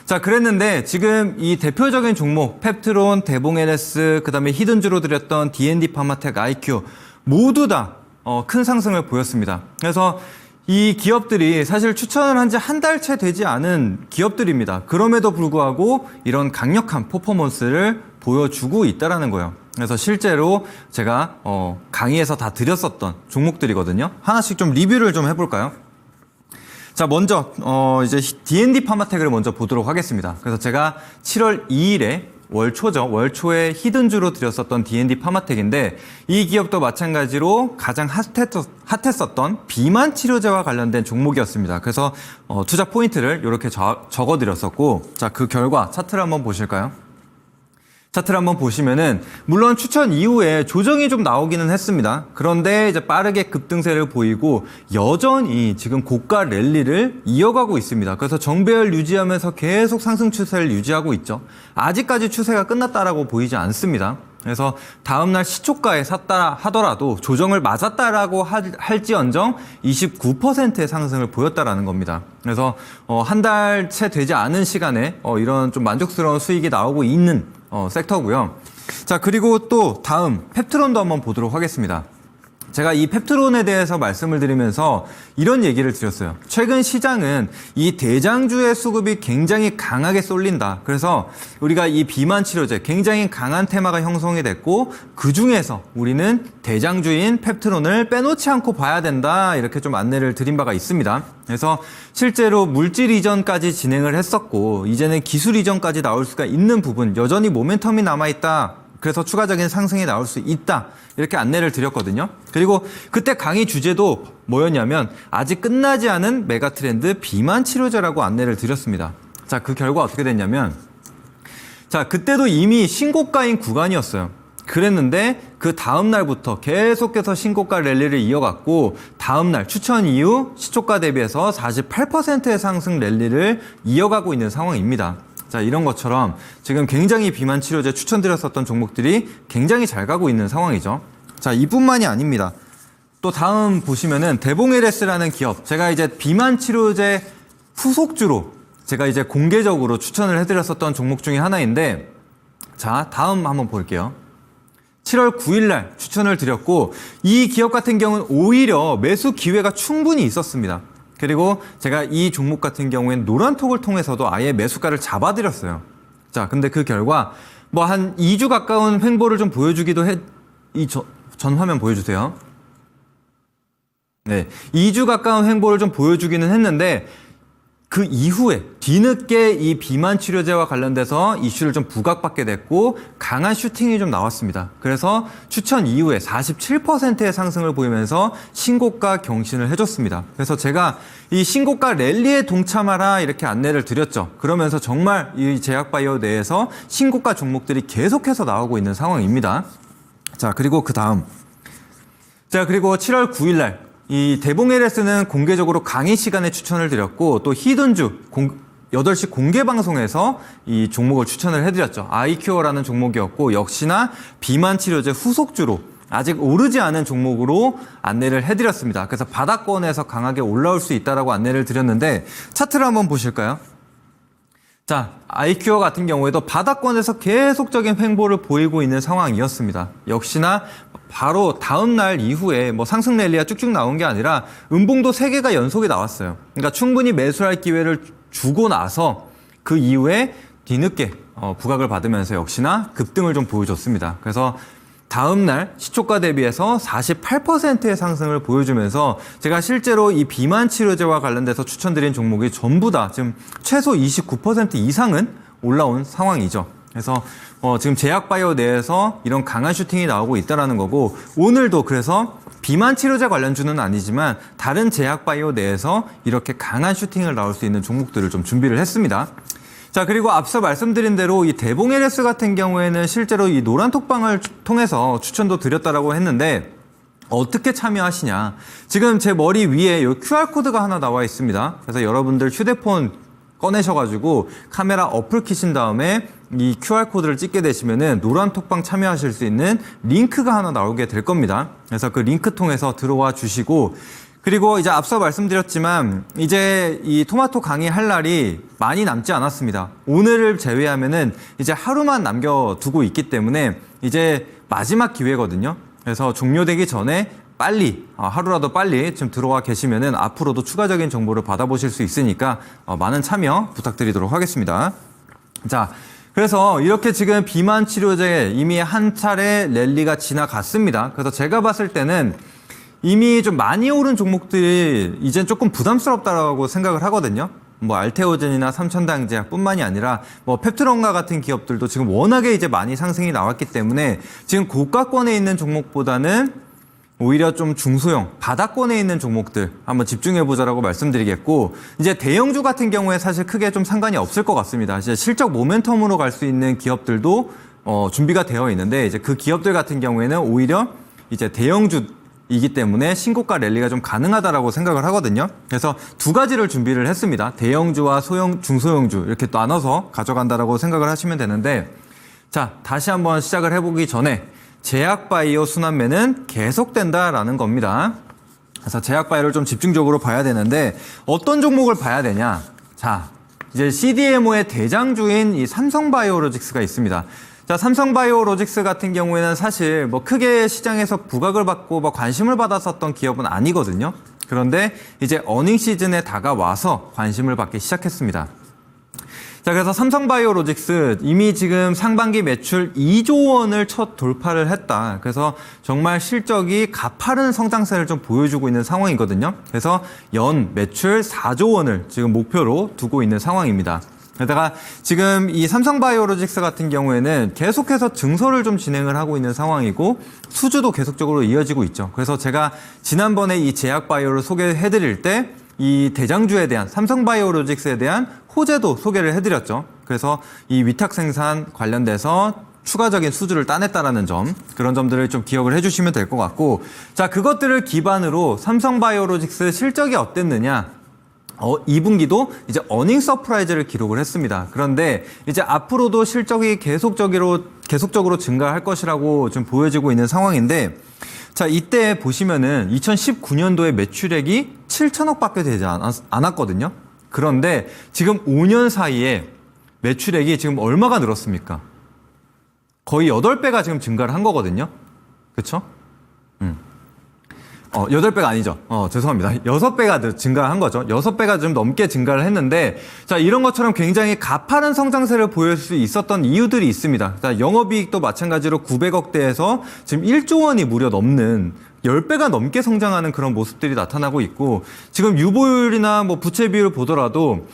[SPEAKER 2] 자, 그랬는데 지금 이 대표적인 종목 펩트론, 대봉LS, 그다음에 히든주로 드렸던 D&D 파마텍, IQ 모두 다 큰 상승을 보였습니다. 그래서 이 기업들이 사실 추천을 한 지 한 달 채 되지 않은 기업들입니다. 그럼에도 불구하고 이런 강력한 퍼포먼스를 보여주고 있다라는 거예요. 그래서 실제로 제가 강의에서 다 드렸었던 종목들이거든요. 하나씩 좀 리뷰를 좀 해볼까요? 자, 먼저 이제 D&D 파마텍을 먼저 보도록 하겠습니다. 그래서 제가 7월 2일에 월초에 히든주로 드렸었던 D&D 파마텍인데 이 기업도 마찬가지로 가장 핫했었던 비만 치료제와 관련된 종목이었습니다. 그래서 투자 포인트를 이렇게 적어드렸었고 자, 그 결과 차트를 한번 보실까요? 차트를 한번 보시면은 물론 추천 이후에 조정이 좀 나오기는 했습니다. 그런데 이제 빠르게 급등세를 보이고 여전히 지금 고가 랠리를 이어가고 있습니다. 그래서 정배열 유지하면서 계속 상승 추세를 유지하고 있죠. 아직까지 추세가 끝났다라고 보이지 않습니다. 그래서 다음날 시초가에 샀다 하더라도 조정을 맞았다라고 할지언정 29%의 상승을 보였다라는 겁니다. 그래서 한 달 채 되지 않은 시간에 이런 좀 만족스러운 수익이 나오고 있는 섹터고요. 자, 그리고 또 다음 펩트론도 한번 보도록 하겠습니다. 제가 이 펩트론에 대해서 말씀을 드리면서 이런 얘기를 드렸어요. 최근 시장은 이 대장주의 수급이 굉장히 강하게 쏠린다. 그래서 우리가 이 비만 치료제 굉장히 강한 테마가 형성이 됐고 그 중에서 우리는 대장주인 펩트론을 빼놓지 않고 봐야 된다. 이렇게 좀 안내를 드린 바가 있습니다. 그래서 실제로 물질 이전까지 진행을 했었고 이제는 기술 이전까지 나올 수가 있는 부분 여전히 모멘텀이 남아있다. 그래서 추가적인 상승이 나올 수 있다. 이렇게 안내를 드렸거든요. 그리고 그때 강의 주제도 뭐였냐면 아직 끝나지 않은 메가 트렌드 비만 치료제라고 안내를 드렸습니다. 자, 그 결과 어떻게 됐냐면 자, 그때도 이미 신고가인 구간이었어요. 그랬는데 그 다음 날부터 계속해서 신고가 랠리를 이어갔고 다음 날 추천 이후 시초가 대비해서 48%의 상승 랠리를 이어가고 있는 상황입니다. 자, 이런 것처럼 지금 굉장히 비만 치료제 추천드렸었던 종목들이 굉장히 잘 가고 있는 상황이죠. 자, 이뿐만이 아닙니다. 또 다음 보시면은 대봉LS라는 기업, 제가 이제 비만 치료제 후속주로 제가 이제 공개적으로 추천을 해드렸었던 종목 중에 하나인데 자, 다음 한번 볼게요. 7월 9일 날 추천을 드렸고 이 기업 같은 경우는 오히려 매수 기회가 충분히 있었습니다. 그리고 제가 이 종목 같은 경우엔 노란톡을 통해서도 아예 매수가를 잡아드렸어요. 자, 근데 그 결과 한 2주 가까운 횡보를 좀 보여주기도 전 화면 보여주세요. 네, 2주 가까운 횡보를 좀 보여주기는 했는데 그 이후에 뒤늦게 이 비만 치료제와 관련돼서 이슈를 좀 부각받게 됐고 강한 슈팅이 좀 나왔습니다. 그래서 추천 이후에 47%의 상승을 보이면서 신고가 경신을 해줬습니다. 그래서 제가 이 신고가 랠리에 동참하라 이렇게 안내를 드렸죠. 그러면서 정말 이 제약바이오 내에서 신고가 종목들이 계속해서 나오고 있는 상황입니다. 자, 그리고 그 다음. 자, 그리고 7월 9일 날 이 대봉LS는 공개적으로 강의 시간에 추천을 드렸고 또 히든주 8시 공개 방송에서 이 종목을 추천을 해드렸죠. 아이큐어라는 종목이었고 역시나 비만 치료제 후속주로 아직 오르지 않은 종목으로 안내를 해드렸습니다. 그래서 바닥권에서 강하게 올라올 수 있다라고 안내를 드렸는데 차트를 한번 보실까요? 자, 아이큐어 같은 경우에도 바닥권에서 계속적인 횡보를 보이고 있는 상황이었습니다. 역시나 바로 다음 날 이후에 뭐 상승 랠리가 쭉쭉 나온 게 아니라 음봉도 3개가 연속이 나왔어요. 그러니까 충분히 매수할 기회를 주고 나서 그 이후에 뒤늦게 부각을 받으면서 역시나 급등을 좀 보여줬습니다. 그래서 다음 날 시초가 대비해서 48%의 상승을 보여주면서 제가 실제로 이 비만 치료제와 관련돼서 추천드린 종목이 전부 다 지금 최소 29% 이상은 올라온 상황이죠. 그래서 지금 제약바이오 내에서 이런 강한 슈팅이 나오고 있다는 거고, 오늘도 그래서 비만 치료제 관련주는 아니지만 다른 제약바이오 내에서 이렇게 강한 슈팅을 나올 수 있는 종목들을 좀 준비를 했습니다. 자, 그리고 앞서 말씀드린 대로 이 대봉 LS 같은 경우에는 실제로 이 노란 톡방을 통해서 추천도 드렸다라고 했는데 어떻게 참여하시냐. 지금 제 머리 위에 이 QR코드가 하나 나와 있습니다. 그래서 여러분들 휴대폰 꺼내셔가지고 카메라 어플 키신 다음에 이 QR코드를 찍게 되시면은 노란 톡방 참여하실 수 있는 링크가 하나 나오게 될 겁니다. 그래서 그 링크 통해서 들어와 주시고, 그리고 이제 앞서 말씀드렸지만 이제 이 토마토 강의 할 날이 많이 남지 않았습니다. 오늘을 제외하면은 이제 하루만 남겨두고 있기 때문에 이제 마지막 기회거든요. 그래서 종료되기 전에 빨리 하루라도 빨리 지금 들어와 계시면은 앞으로도 추가적인 정보를 받아보실 수 있으니까 많은 참여 부탁드리도록 하겠습니다. 자, 그래서 이렇게 지금 비만 치료제 이미 한 차례 랠리가 지나갔습니다. 그래서 제가 봤을 때는 이미 좀 많이 오른 종목들이 이젠 조금 부담스럽다고 생각을 하거든요. 뭐 알테오젠이나 삼천당제약뿐만이 아니라 뭐 펩트론과 같은 기업들도 지금 워낙에 이제 많이 상승이 나왔기 때문에 지금 고가권에 있는 종목보다는 오히려 좀 중소형 바닥권에 있는 종목들 한번 집중해 보자라고 말씀드리겠고, 이제 대형주 같은 경우에 사실 크게 좀 상관이 없을 것 같습니다. 이제 실적 모멘텀으로 갈 수 있는 기업들도 준비가 되어 있는데, 이제 그 기업들 같은 경우에는 오히려 이제 대형주이기 때문에 신고가 랠리가 좀 가능하다라고 생각을 하거든요. 그래서 두 가지를 준비를 했습니다. 대형주와 중소형주 이렇게 나눠서 가져간다라고 생각을 하시면 되는데, 자, 다시 한번 시작을 해보기 전에 제약바이오 순환매는 계속된다라는 겁니다. 그래서 제약바이오를 좀 집중적으로 봐야 되는데 어떤 종목을 봐야 되냐? 자, 이제 CDMO의 대장주인 이 삼성바이오로직스가 있습니다. 자, 삼성바이오로직스 같은 경우에는 사실 뭐 크게 시장에서 부각을 받고 뭐 관심을 받았었던 기업은 아니거든요. 그런데 이제 어닝 시즌에 다가와서 관심을 받기 시작했습니다. 자, 그래서 삼성바이오로직스 이미 지금 상반기 매출 2조 원을 첫 돌파를 했다. 그래서 정말 실적이 가파른 성장세를 좀 보여주고 있는 상황이거든요. 그래서 연 매출 4조 원을 지금 목표로 두고 있는 상황입니다. 게다가 지금 이 삼성바이오로직스 같은 경우에는 계속해서 증설을 좀 진행을 하고 있는 상황이고 수주도 계속적으로 이어지고 있죠. 그래서 제가 지난번에 이 제약바이오를 소개해 드릴 때 이 대장주에 대한 삼성바이오로직스에 대한 호재도 소개를 해드렸죠. 그래서 이 위탁 생산 관련돼서 추가적인 수주를 따냈다라는 점, 그런 점들을 좀 기억을 해주시면 될 것 같고, 자, 그것들을 기반으로 삼성바이오로직스 실적이 어땠느냐? 2분기도 이제 어닝 서프라이즈를 기록을 했습니다. 그런데 이제 앞으로도 실적이 계속적으로 증가할 것이라고 좀 보여지고 있는 상황인데, 자, 이때 보시면은 2019년도에 매출액이 7천억밖에 되지 않았거든요. 그런데 지금 5년 사이에 매출액이 지금 얼마가 늘었습니까? 거의 8배가 지금 증가를 한 거거든요. 그렇죠? 8배가 아니죠. 죄송합니다. 6배가 증가한 거죠. 6배가 좀 넘게 증가를 했는데, 자, 이런 것처럼 굉장히 가파른 성장세를 보일 수 있었던 이유들이 있습니다. 자, 영업이익도 마찬가지로 900억대에서 지금 1조 원이 무려 넘는 10배가 넘게 성장하는 그런 모습들이 나타나고 있고, 지금 유보율이나 뭐 부채 비율을 보더라도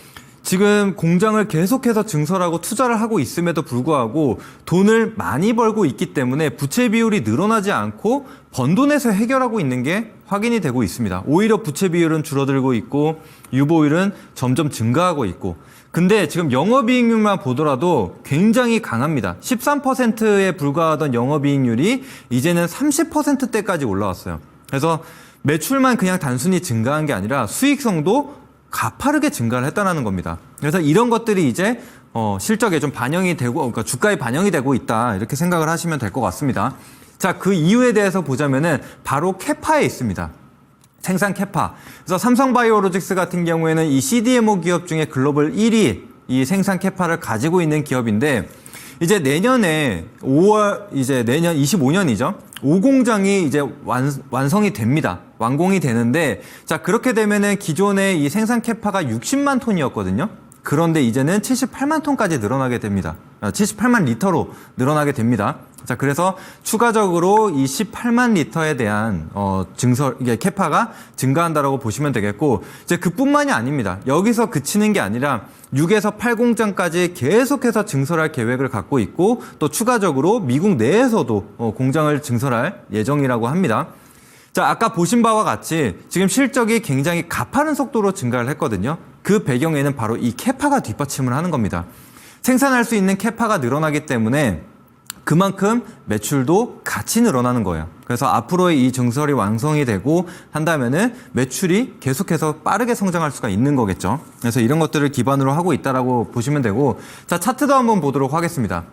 [SPEAKER 2] 지금 공장을 계속해서 증설하고 투자를 하고 있음에도 불구하고 돈을 많이 벌고 있기 때문에 부채 비율이 늘어나지 않고 번 돈에서 해결하고 있는 게 확인이 되고 있습니다. 오히려 부채 비율은 줄어들고 있고 유보율은 점점 증가하고 있고, 근데 지금 영업이익률만 보더라도 굉장히 강합니다. 13%에 불과하던 영업이익률이 이제는 30%대까지 올라왔어요. 그래서 매출만 그냥 단순히 증가한 게 아니라 수익성도 가파르게 증가를 했다는 겁니다. 그래서 이런 것들이 이제 실적에 좀 반영이 되고, 그러니까 주가에 반영이 되고 있다, 이렇게 생각을 하시면 될 것 같습니다. 자, 그 이유에 대해서 보자면은 바로 캐파에 있습니다. 생산 캐파. 그래서 삼성바이오로직스 같은 경우에는 이 CDMO 기업 중에 글로벌 1위 이 생산 캐파를 가지고 있는 기업인데 이제 내년에 5월 이제 내년 25년이죠. 5공장이 이제 완성이 됩니다. 완공이 되는데 자 그렇게 되면은 기존의 이 생산 캐파가 60만 톤이었거든요. 그런데 이제는 78만 톤까지 늘어나게 됩니다. 78만 리터로 늘어나게 됩니다. 자, 그래서 추가적으로 이 18만 리터에 대한 이게 캐파가 증가한다라고 보시면 되겠고 이제 그뿐만이 아닙니다. 여기서 그치는 게 아니라 6에서 8공장까지 계속해서 증설할 계획을 갖고 있고 또 추가적으로 미국 내에서도 공장을 증설할 예정이라고 합니다. 자, 아까 보신 바와 같이 지금 실적이 굉장히 가파른 속도로 증가를 했거든요. 그 배경에는 바로 이 캐파가 뒷받침을 하는 겁니다. 생산할 수 있는 캐파가 늘어나기 때문에 그만큼 매출도 같이 늘어나는 거예요. 그래서 앞으로의 이 증설이 완성이 되고 한다면은 매출이 계속해서 빠르게 성장할 수가 있는 거겠죠. 그래서 이런 것들을 기반으로 하고 있다라고 보시면 되고, 자 차트도 한번 보도록 하겠습니다.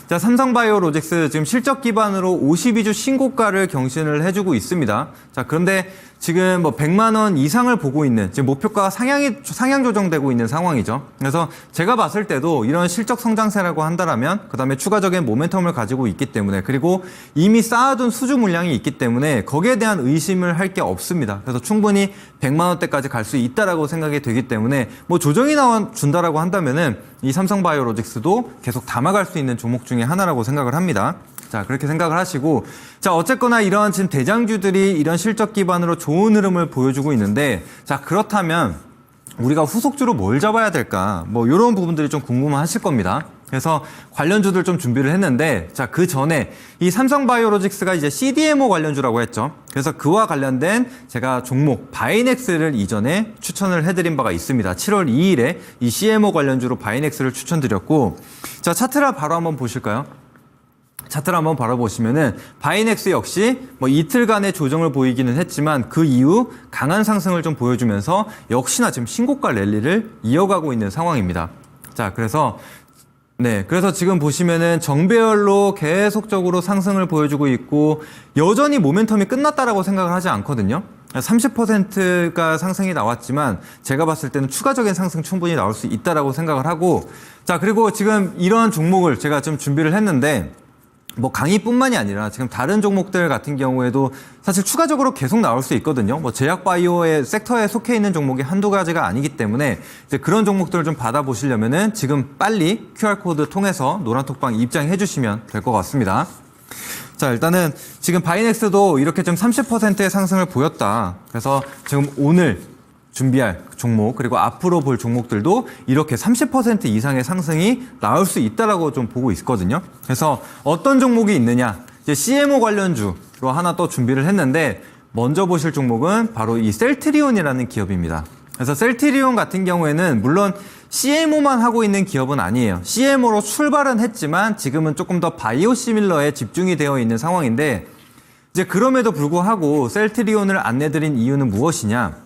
[SPEAKER 2] 자, 삼성바이오로직스 지금 실적 기반으로 52주 신고가를 경신을 해주고 있습니다. 자, 그런데 지금 뭐 100만 원 이상을 보고 있는 지금 목표가가 상향 조정되고 있는 상황이죠. 그래서 제가 봤을 때도 이런 실적 성장세라고 한다라면 그다음에 추가적인 모멘텀을 가지고 있기 때문에 그리고 이미 쌓아둔 수주 물량이 있기 때문에 거기에 대한 의심을 할 게 없습니다. 그래서 충분히 100만 원대까지 갈 수 있다라고 생각이 되기 때문에 뭐 조정이 준다라고 한다면은 이 삼성바이오로직스도 계속 담아갈 수 있는 종목 중에 하나라고 생각을 합니다. 자, 그렇게 생각을 하시고, 자, 어쨌거나 이러한 지금 대장주들이 이런 실적 기반으로 좋은 흐름을 보여주고 있는데, 자, 그렇다면 우리가 후속주로 뭘 잡아야 될까? 뭐, 이런 부분들이 좀 궁금하실 겁니다. 그래서 관련주들 좀 준비를 했는데, 자, 그 전에 이 삼성바이오로직스가 이제 CDMO 관련주라고 했죠. 그래서 그와 관련된 제가 종목 바이넥스를 이전에 추천을 해드린 바가 있습니다. 7월 2일에 이 CMO 관련주로 바이넥스를 추천드렸고, 자, 차트를 바로 한번 보실까요? 차트를 한번 바라보시면은 바이넥스 역시 뭐 이틀간의 조정을 보이기는 했지만 그 이후 강한 상승을 좀 보여주면서 역시나 지금 신고가 랠리를 이어가고 있는 상황입니다. 자, 그래서 지금 보시면은 정배열로 계속적으로 상승을 보여주고 있고 여전히 모멘텀이 끝났다라고 생각을 하지 않거든요. 30%가 상승이 나왔지만 제가 봤을 때는 추가적인 상승 충분히 나올 수 있다라고 생각을 하고 자, 그리고 지금 이러한 종목을 제가 좀 준비를 했는데 뭐 강의뿐만이 아니라 지금 다른 종목들 같은 경우에도 사실 추가적으로 계속 나올 수 있거든요. 뭐 제약바이오의 섹터에 속해 있는 종목이 한두 가지가 아니기 때문에 이제 그런 종목들을 좀 받아보시려면은 지금 빨리 QR코드 통해서 노란톡방 입장해 주시면 될 것 같습니다. 자, 일단은 지금 바이넥스도 이렇게 좀 30%의 상승을 보였다. 그래서 지금 오늘 준비할 종목 그리고 앞으로 볼 종목들도 이렇게 30% 이상의 상승이 나올 수 있다라고 좀 보고 있거든요. 그래서 어떤 종목이 있느냐? 이제 CMO 관련주로 하나 또 준비를 했는데 먼저 보실 종목은 바로 이 셀트리온이라는 기업입니다. 그래서 셀트리온 같은 경우에는 물론 CMO만 하고 있는 기업은 아니에요. CMO로 출발은 했지만 지금은 조금 더 바이오시밀러에 집중이 되어 있는 상황인데 이제 그럼에도 불구하고 셀트리온을 안내드린 이유는 무엇이냐?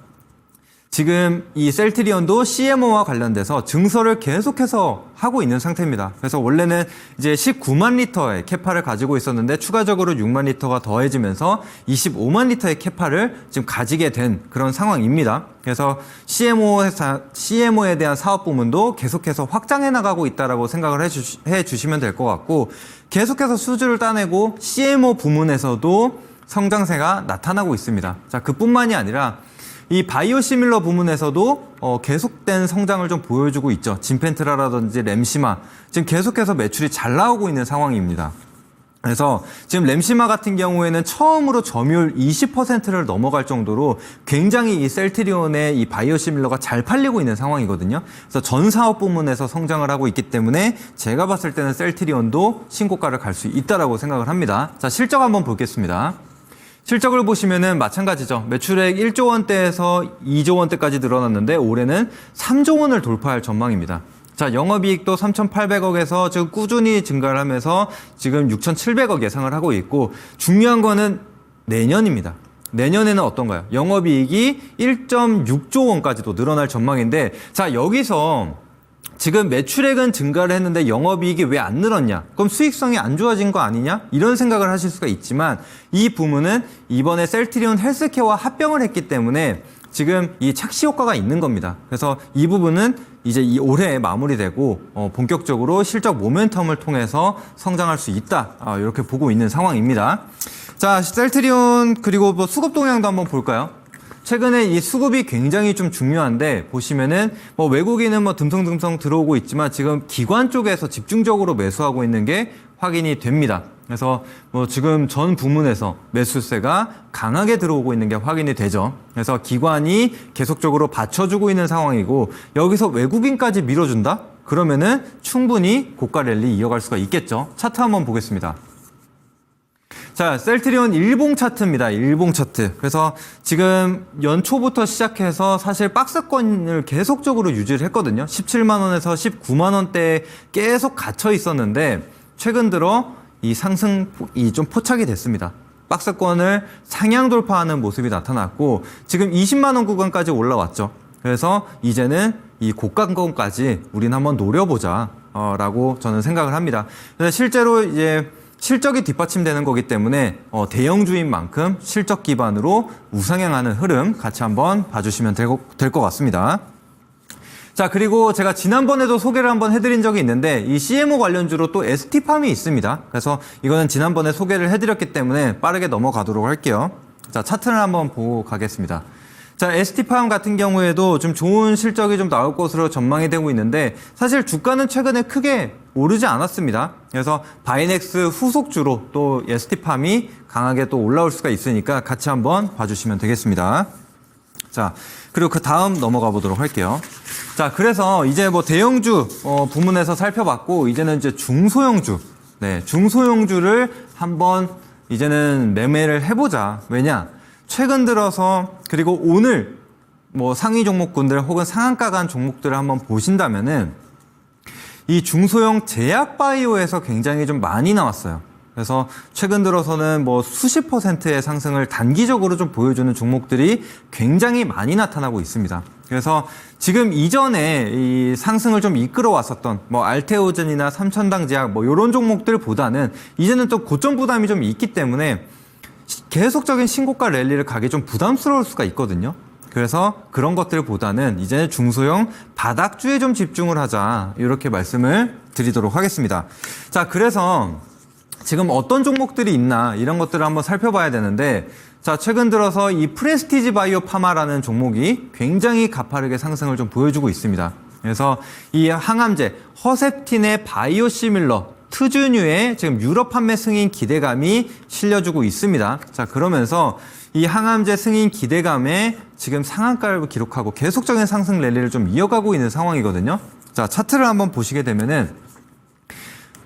[SPEAKER 2] 지금 이 셀트리온도 CMO와 관련돼서 증설을 계속해서 하고 있는 상태입니다. 그래서 원래는 이제 19만 리터의 캐파를 가지고 있었는데 추가적으로 6만 리터가 더해지면서 25만 리터의 캐파를 지금 가지게 된 그런 상황입니다. 그래서 CMO에 대한 사업 부문도 계속해서 확장해 나가고 있다라고 생각을 해 주시면 될 것 같고 계속해서 수주를 따내고 CMO 부문에서도 성장세가 나타나고 있습니다. 자, 그뿐만이 아니라 이 바이오시밀러 부문에서도 계속된 성장을 좀 보여주고 있죠. 진펜트라라든지 램시마 지금 계속해서 매출이 잘 나오고 있는 상황입니다. 그래서 지금 램시마 같은 경우에는 처음으로 점유율 20%를 넘어갈 정도로 굉장히 이 셀트리온의 이 바이오시밀러가 잘 팔리고 있는 상황이거든요. 그래서 전 사업 부문에서 성장을 하고 있기 때문에 제가 봤을 때는 셀트리온도 신고가를 갈 수 있다라고 생각을 합니다. 자, 실적 한번 보겠습니다. 실적을 보시면은 마찬가지죠. 매출액 1조 원대에서 2조 원대까지 늘어났는데 올해는 3조 원을 돌파할 전망입니다. 자, 영업이익도 3,800억에서 지금 꾸준히 증가를 하면서 지금 6,700억 예상을 하고 있고 중요한 거는 내년입니다. 내년에는 어떤가요? 영업이익이 1.6조 원까지도 늘어날 전망인데 자, 여기서 지금 매출액은 증가를 했는데 영업이익이 왜 안 늘었냐? 그럼 수익성이 안 좋아진 거 아니냐? 이런 생각을 하실 수가 있지만 이 부문은 이번에 셀트리온 헬스케어와 합병을 했기 때문에 지금 이 착시 효과가 있는 겁니다. 그래서 이 부분은 이제 이 올해 마무리되고 본격적으로 실적 모멘텀을 통해서 성장할 수 있다. 이렇게 보고 있는 상황입니다. 자, 셀트리온 그리고 뭐 수급 동향도 한번 볼까요? 최근에 이 수급이 굉장히 좀 중요한데 보시면은 뭐 외국인은 뭐 듬성듬성 들어오고 있지만 지금 기관 쪽에서 집중적으로 매수하고 있는 게 확인이 됩니다. 그래서 뭐 지금 전 부문에서 매수세가 강하게 들어오고 있는 게 확인이 되죠. 그래서 기관이 계속적으로 받쳐주고 있는 상황이고 여기서 외국인까지 밀어준다? 그러면은 충분히 고가 랠리 이어갈 수가 있겠죠. 차트 한번 보겠습니다. 자, 셀트리온 일봉 차트입니다. 일봉 차트. 그래서 지금 연초부터 시작해서 사실 박스권을 계속적으로 유지를 했거든요. 17만 원에서 19만 원대에 계속 갇혀 있었는데 최근 들어 이 상승이 좀 포착이 됐습니다. 박스권을 상향 돌파하는 모습이 나타났고 지금 20만 원 구간까지 올라왔죠. 그래서 이제는 이 고가권까지 우리는 한번 노려보자 라고 저는 생각을 합니다. 그래서 실제로 이제 실적이 뒷받침되는 거기 때문에 대형주인 만큼 실적 기반으로 우상향하는 흐름 같이 한번 봐주시면 될 것 같습니다. 자, 그리고 제가 지난번에도 소개를 한번 해드린 적이 있는데 이 CMO 관련주로 또 ST팜이 있습니다. 그래서 이거는 지난번에 소개를 해드렸기 때문에 빠르게 넘어가도록 할게요. 자, 차트를 한번 보고 가겠습니다. 자, ST팜 같은 경우에도 좀 좋은 실적이 좀 나올 것으로 전망이 되고 있는데 사실 주가는 최근에 크게 오르지 않았습니다. 그래서 바이넥스 후속주로 또 ST팜이 강하게 또 올라올 수가 있으니까 같이 한번 봐주시면 되겠습니다. 자, 그리고 그 다음 넘어가 보도록 할게요. 자, 그래서 이제 뭐 대형주 부문에서 살펴봤고 이제는 이제 중소형주, 네, 중소형주를 한번 이제는 매매를 해보자. 왜냐? 최근 들어서 그리고 오늘 뭐 상위 종목군들 혹은 상한가 간 종목들을 한번 보신다면은 이 중소형 제약바이오에서 굉장히 좀 많이 나왔어요. 그래서 최근 들어서는 뭐 수십 %의 상승을 단기적으로 좀 보여주는 종목들이 굉장히 많이 나타나고 있습니다. 그래서 지금 이전에 이 상승을 좀 이끌어 왔었던 뭐 알테오젠이나 삼천당제약 뭐 이런 종목들보다는 이제는 또 고점 부담이 좀 있기 때문에 계속적인 신고가 랠리를 가기 좀 부담스러울 수가 있거든요. 그래서 그런 것들보다는 이제는 중소형 바닥주에 좀 집중을 하자 이렇게 말씀을 드리도록 하겠습니다. 자, 그래서 지금 어떤 종목들이 있나 이런 것들을 한번 살펴봐야 되는데 자, 최근 들어서 이 프레스티지 바이오 파마라는 종목이 굉장히 가파르게 상승을 좀 보여주고 있습니다. 그래서 이 항암제 허셉틴의 바이오시밀러 트주뉴의 지금 유럽 판매 승인 기대감이 실려주고 있습니다. 자, 그러면서 이 항암제 승인 기대감에 지금 상한가를 기록하고 계속적인 상승 랠리를 좀 이어가고 있는 상황이거든요. 자, 차트를 한번 보시게 되면은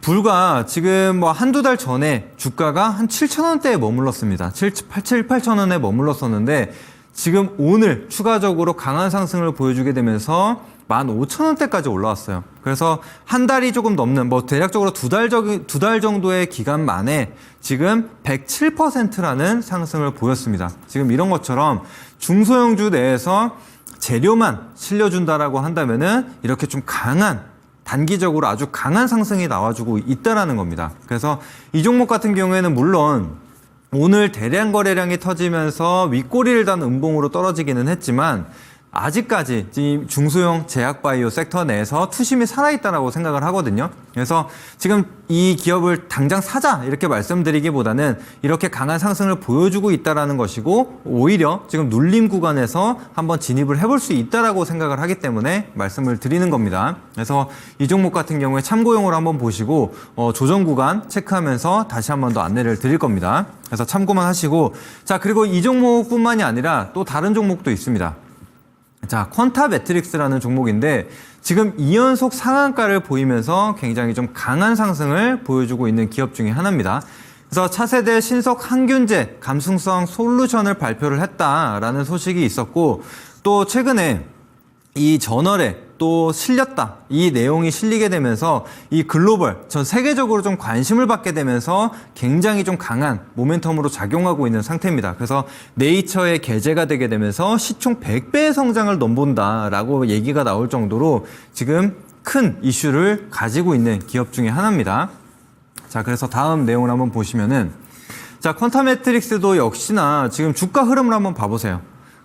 [SPEAKER 2] 불과 지금 뭐 한두 달 전에 주가가 한 7,000원대에 머물렀습니다. 8,000원에 머물렀었는데 지금 오늘 추가적으로 강한 상승을 보여주게 되면서 15,000원대까지 올라왔어요. 그래서 한 달이 조금 넘는 뭐 대략적으로 두 달 정도의 기간 만에 지금 107%라는 상승을 보였습니다. 지금 이런 것처럼 중소형주 내에서 재료만 실려준다라고 한다면은 이렇게 좀 강한 단기적으로 아주 강한 상승이 나와주고 있다라는 겁니다. 그래서 이 종목 같은 경우에는 물론 오늘 대량 거래량이 터지면서 윗꼬리를 단 음봉으로 떨어지기는 했지만 아직까지 이 중소형 제약바이오 섹터 내에서 투심이 살아있다라고 생각을 하거든요. 그래서 지금 이 기업을 당장 사자 이렇게 말씀드리기보다는 이렇게 강한 상승을 보여주고 있다라는 것이고 오히려 지금 눌림 구간에서 한번 진입을 해볼 수 있다라고 생각을 하기 때문에 말씀을 드리는 겁니다. 그래서 이 종목 같은 경우에 참고용으로 한번 보시고 조정 구간 체크하면서 다시 한번 더 안내를 드릴 겁니다. 그래서 참고만 하시고 자, 그리고 이 종목뿐만이 아니라 또 다른 종목도 있습니다. 자, 퀀타 매트릭스라는 종목인데 지금 2연속 상한가를 보이면서 굉장히 좀 강한 상승을 보여주고 있는 기업 중에 하나입니다. 그래서 차세대 신속 항균제 감승성 솔루션을 발표를 했다라는 소식이 있었고 또 최근에 이 저널에 또 실렸다. 이 내용이 실리게 되면서 이 글로벌 전 세계적으로 좀 관심을 받게 되면서 굉장히 좀 강한 모멘텀으로 작용하고 있는 상태입니다. 그래서 네이처에 게재가 되게 되면서 시총 100배의 성장을 넘본다라고 얘기가 나올 정도로 지금 큰 이슈를 가지고 있는 기업 중에 하나입니다. 자, 그래서 다음 내용을 한번 보시면은 자, 퀀타 매트릭스도 역시나 지금 주가 흐름을 한번 봐보세요.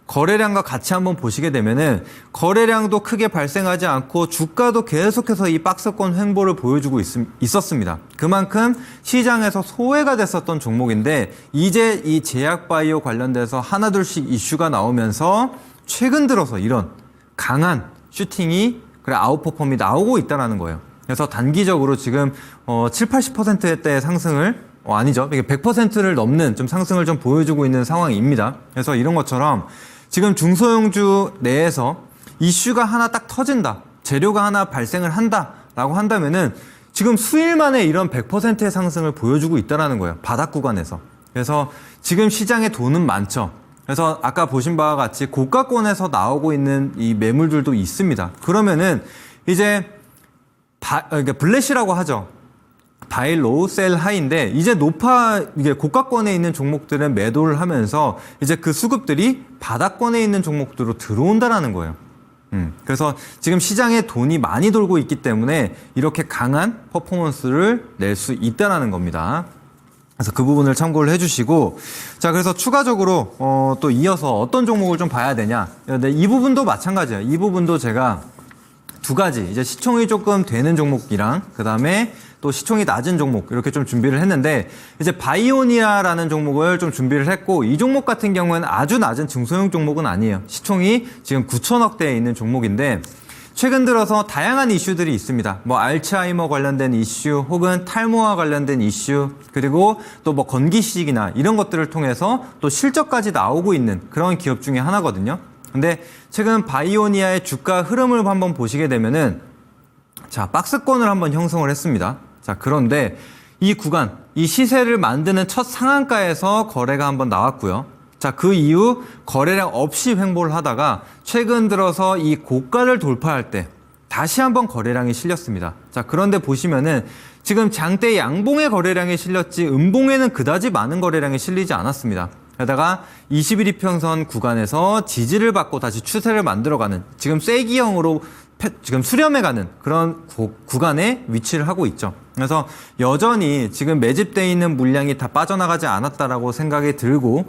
[SPEAKER 2] 거래량과 같이 한번 보시게 되면은 거래량도 크게 발생하지 않고 주가도 계속해서 이 박스권 횡보를 보여주고 있었습니다. 그만큼 시장에서 소외가 됐었던 종목인데 이제 이 제약바이오 관련돼서 하나둘씩 이슈가 나오면서 최근 들어서 이런 강한 슈팅이 아웃퍼폼이 나오고 있다는 거예요. 그래서 단기적으로 지금 7, 80%대의 상승을 아니죠. 이게 100%를 넘는 좀 상승을 좀 보여주고 있는 상황입니다. 그래서 이런 것처럼 지금 중소형주 내에서 이슈가 하나 딱 터진다. 재료가 하나 발생을 한다라고 한다면은 지금 수일 만에 이런 100%의 상승을 보여주고 있다는 거예요. 바닥 구간에서. 그래서 지금 시장에 돈은 많죠. 그래서 아까 보신 바와 같이 고가권에서 나오고 있는 이 매물들도 있습니다. 그러면은 이제 블렛이라고 하죠. 바이 로우 셀 하이인데 이제 이게 고가권에 있는 종목들은 매도를 하면서 이제 그 수급들이 바닥권에 있는 종목들로 들어온다라는 거예요. 그래서 지금 시장에 돈이 많이 돌고 있기 때문에 이렇게 강한 퍼포먼스를 낼 수 있다라는 겁니다. 그래서 그 부분을 참고를 해주시고, 자, 그래서 추가적으로 또 이어서 어떤 종목을 좀 봐야 되냐. 근데 이 부분도 마찬가지예요. 이 부분도 제가 두 가지, 이제 시총이 조금 되는 종목이랑 그 다음에 또 시총이 낮은 종목 이렇게 좀 준비를 했는데, 이제 바이오니아라는 종목을 좀 준비를 했고, 이 종목 같은 경우에는 아주 낮은 중소형 종목은 아니에요. 시총이 지금 9천억대에 있는 종목인데 최근 들어서 다양한 이슈들이 있습니다. 뭐 알츠하이머 관련된 이슈, 혹은 탈모와 관련된 이슈, 그리고 또 뭐 건기식이나 이런 것들을 통해서 또 실적까지 나오고 있는 그런 기업 중에 하나거든요. 근데 최근 바이오니아의 주가 흐름을 한번 보시게 되면은, 자, 박스권을 한번 형성을 했습니다. 자, 그런데 이 구간, 이 시세를 만드는 첫 상한가에서 거래가 한번 나왔고요. 자, 그 이후 거래량 없이 횡보를 하다가 최근 들어서 이 고가를 돌파할 때 다시 한번 거래량이 실렸습니다. 자, 그런데 보시면은 지금 장대 양봉의 거래량이 실렸지 음봉에는 그다지 많은 거래량이 실리지 않았습니다. 게다가 21 이평선 구간에서 지지를 받고 다시 추세를 만들어가는, 지금 쐐기형으로 지금 수렴해가는 그런 구간에 위치를 하고 있죠. 그래서 여전히 지금 매집되어 있는 물량이 다 빠져나가지 않았다라고 생각이 들고,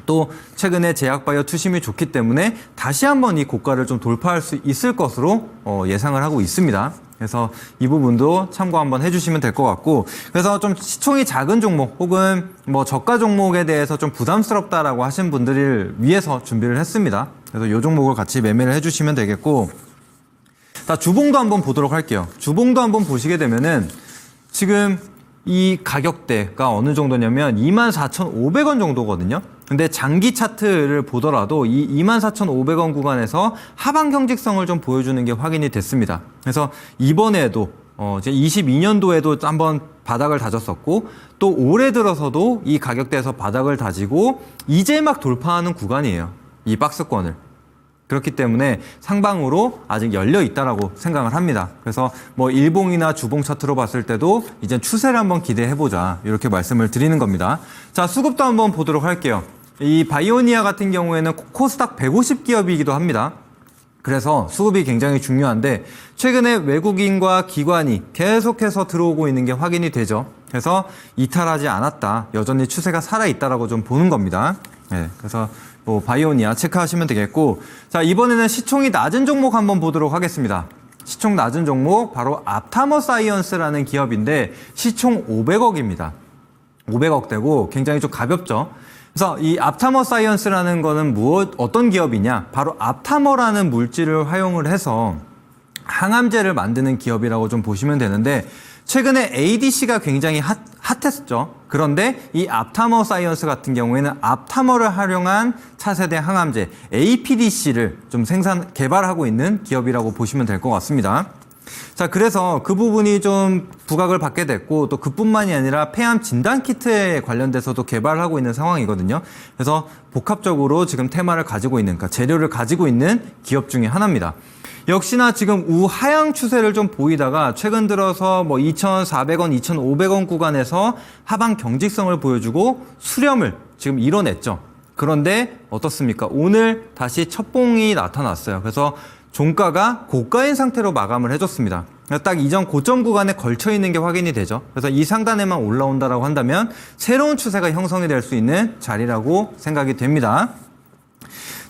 [SPEAKER 2] 또 최근에 제약바이오 투심이 좋기 때문에 다시 한번 이 고가를 좀 돌파할 수 있을 것으로 예상을 하고 있습니다. 그래서 이 부분도 참고 한번 해주시면 될 것 같고, 그래서 좀 시총이 작은 종목 혹은 뭐 저가 종목에 대해서 좀 부담스럽다라고 하신 분들을 위해서 준비를 했습니다. 그래서 이 종목을 같이 매매를 해주시면 되겠고, 자, 주봉도 한번 보도록 할게요. 주봉도 한번 보시게 되면은 지금 이 가격대가 어느 정도냐면 24,500원 정도거든요. 근데 장기 차트를 보더라도 이 24,500원 구간에서 하방 경직성을 좀 보여주는 게 확인이 됐습니다. 그래서 이번에도 이제 22년도에도 한번 바닥을 다졌었고, 또 올해 들어서도 이 가격대에서 바닥을 다지고 이제 막 돌파하는 구간이에요. 이 박스권을. 그렇기 때문에 상방으로 아직 열려 있다라고 생각을 합니다. 그래서 뭐 일봉이나 주봉 차트로 봤을 때도 이제 추세를 한번 기대해보자, 이렇게 말씀을 드리는 겁니다. 자, 수급도 한번 보도록 할게요. 이 바이오니아 같은 경우에는 코스닥 150 기업이기도 합니다. 그래서 수급이 굉장히 중요한데 최근에 외국인과 기관이 계속해서 들어오고 있는 게 확인이 되죠. 그래서 이탈하지 않았다, 여전히 추세가 살아있다라고 좀 보는 겁니다. 네, 그래서 뭐 바이오니아 체크하시면 되겠고, 자, 이번에는 시총이 낮은 종목 한번 보도록 하겠습니다. 시총 낮은 종목 바로 앞타머 사이언스라는 기업인데 시총 500억입니다. 500억대고 굉장히 좀 가볍죠. 그래서 이 앞타머 사이언스라는 거는 어떤 기업이냐, 바로 앞타머라는 물질을 활용을 해서 항암제를 만드는 기업이라고 좀 보시면 되는데, 최근에 ADC가 굉장히 핫했었죠. 그런데 이 앞타머 사이언스 같은 경우에는 앞타머를 활용한 차세대 항암제 APDC를 좀 개발하고 있는 기업이라고 보시면 될 것 같습니다. 자, 그래서 그 부분이 좀 부각을 받게 됐고, 또 그뿐만이 아니라 폐암 진단 키트에 관련돼서도 개발을 하고 있는 상황이거든요. 그래서 복합적으로 지금 테마를 가지고 있는, 그러니까 재료를 가지고 있는 기업 중에 하나입니다. 역시나 지금 우하향 추세를 좀 보이다가 최근 들어서 뭐 2,400원, 2,500원 구간에서 하방 경직성을 보여주고 수렴을 지금 이뤄냈죠. 그런데 어떻습니까? 오늘 다시 첫봉이 나타났어요. 그래서 종가가 고가인 상태로 마감을 해줬습니다. 딱 이전 고점 구간에 걸쳐 있는 게 확인이 되죠. 그래서 이 상단에만 올라온다라고 한다면 새로운 추세가 형성이 될 수 있는 자리라고 생각이 됩니다.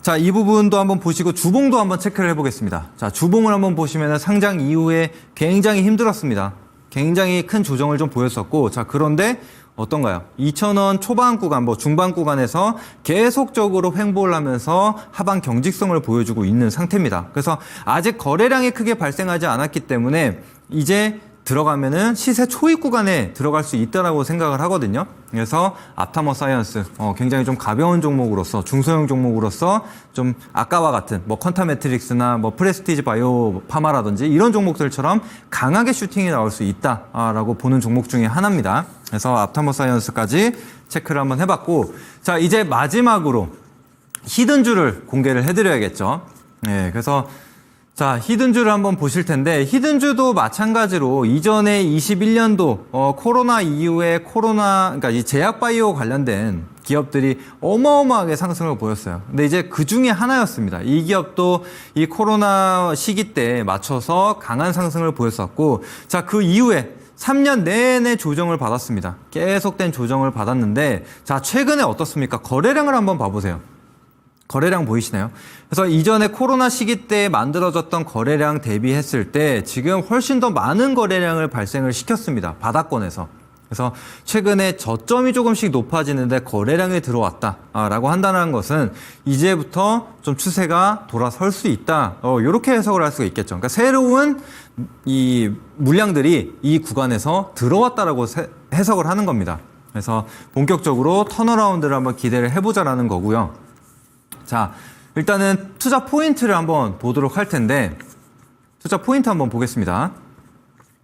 [SPEAKER 2] 자, 이 부분도 한번 보시고 주봉도 한번 체크를 해보겠습니다. 자, 주봉을 한번 보시면 상장 이후에 굉장히 힘들었습니다. 굉장히 큰 조정을 좀 보였었고, 자, 그런데 어떤가요? 2,000원 초반 구간, 뭐 중반 구간에서 계속적으로 횡보를 하면서 하방 경직성을 보여주고 있는 상태입니다. 그래서 아직 거래량이 크게 발생하지 않았기 때문에 이제 들어가면은 시세 초입 구간에 들어갈 수 있다라고 생각을 하거든요. 그래서 앞타머 사이언스 굉장히 좀 가벼운 종목으로서 중소형 종목으로서 좀 아까와 같은 뭐 컨타 매트릭스나 뭐 프레스티지 바이오 파마라든지 이런 종목들처럼 강하게 슈팅이 나올 수 있다라고 보는 종목 중에 하나입니다. 그래서 앞타머 사이언스까지 체크를 한번 해봤고, 자, 이제 마지막으로 히든주를 공개를 해드려야겠죠. 네, 그래서 자, 히든주를 한번 보실 텐데, 히든주도 마찬가지로 이전에 21년도 코로나 이후에 그러니까 이 제약바이오 관련된 기업들이 어마어마하게 상승을 보였어요. 근데 이제 그 중에 하나였습니다. 이 기업도 이 코로나 시기 때 맞춰서 강한 상승을 보였었고, 자, 그 이후에 3년 내내 조정을 받았습니다. 계속된 조정을 받았는데, 자, 최근에 어떻습니까? 거래량을 한번 봐보세요. 거래량 보이시나요? 그래서 이전에 코로나 시기 때 만들어졌던 거래량 대비했을 때 지금 훨씬 더 많은 거래량을 발생을 시켰습니다. 바닥권에서. 그래서 최근에 저점이 조금씩 높아지는데 거래량이 들어왔다라고 한다는 것은 이제부터 좀 추세가 돌아설 수 있다. 이렇게 해석을 할 수가 있겠죠. 그러니까 새로운 이 물량들이 이 구간에서 들어왔다라고 해석을 하는 겁니다. 그래서 본격적으로 턴어라운드를 한번 기대를 해보자라는 거고요. 자, 일단은 투자 포인트를 한번 보도록 할 텐데, 투자 포인트 한번 보겠습니다.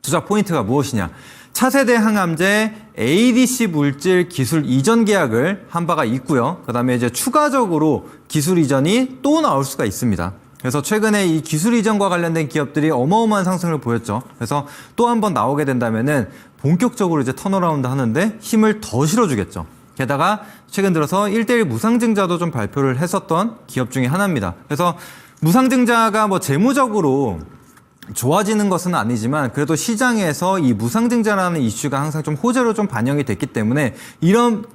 [SPEAKER 2] 투자 포인트가 무엇이냐? 차세대 항암제 ADC 물질 기술 이전 계약을 한 바가 있고요. 그 다음에 이제 추가적으로 기술 이전이 또 나올 수가 있습니다. 그래서 최근에 이 기술 이전과 관련된 기업들이 어마어마한 상승을 보였죠. 그래서 또 한 번 나오게 된다면은 본격적으로 이제 턴어라운드 하는데 힘을 더 실어주겠죠. 게다가 최근 들어서 1대1 무상증자도 좀 발표를 했었던 기업 중에 하나입니다. 그래서 무상증자가 뭐 재무적으로 좋아지는 것은 아니지만 그래도 시장에서 이 무상증자라는 이슈가 항상 좀 호재로 좀 반영이 됐기 때문에 이런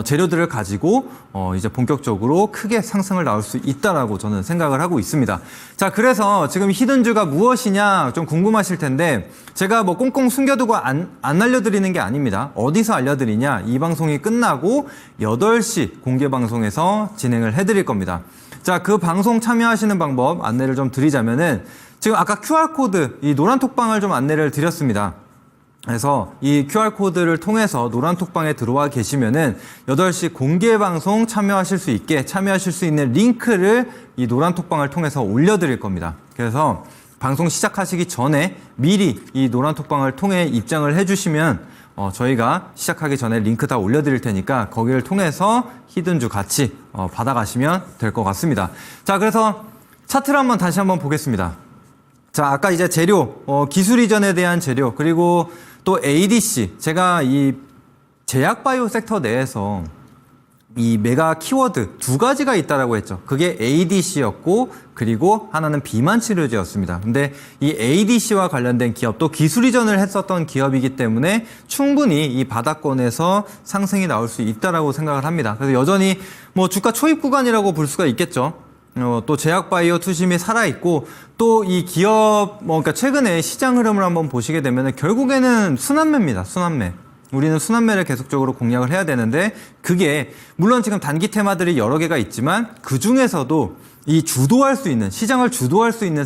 [SPEAKER 2] 재료들을 가지고 이제 본격적으로 크게 상승을 나올 수 있다라고 저는 생각을 하고 있습니다. 자, 그래서 지금 히든주가 무엇이냐 좀 궁금하실 텐데 제가 뭐 꽁꽁 숨겨두고 안 알려드리는 게 아닙니다. 어디서 알려드리냐? 이 방송이 끝나고 8시 공개 방송에서 진행을 해드릴 겁니다. 자, 그 방송 참여하시는 방법 안내를 좀 드리자면은 지금 아까 QR코드, 이 노란 톡방을 좀 안내를 드렸습니다. 그래서 이 QR코드를 통해서 노란 톡방에 들어와 계시면은 8시 공개 방송 참여하실 수 있는 링크를 이 노란 톡방을 통해서 올려드릴 겁니다. 그래서 방송 시작하시기 전에 미리 이 노란 톡방을 통해 입장을 해주시면 저희가 시작하기 전에 링크 다 올려드릴 테니까 거기를 통해서 히든주 같이 받아가시면 될 것 같습니다. 자, 그래서 차트를 다시 한번 보겠습니다. 자, 아까 이제 재료, 기술 이전에 대한 재료, 그리고 또 ADC, 제가 이 제약바이오 섹터 내에서 이 메가 키워드 2가지가 있다라고 했죠. 그게 ADC였고, 그리고 하나는 비만 치료제였습니다. 근데 이 ADC와 관련된 기업도 기술 이전을 했었던 기업이기 때문에 충분히 이 바닥권에서 상승이 나올 수 있다라고 생각을 합니다. 그래서 여전히 뭐 주가 초입 구간이라고 볼 수가 있겠죠. 또 제약바이오 투심이 살아있고 또 이 기업 그러니까 최근에 시장 흐름을 한번 보시게 되면 결국에는 순환매입니다. 순환매. 우리는 순환매를 계속적으로 공략을 해야 되는데 그게 물론 지금 단기 테마들이 여러 개가 있지만 그 중에서도 이 주도할 수 있는 시장을 주도할 수 있는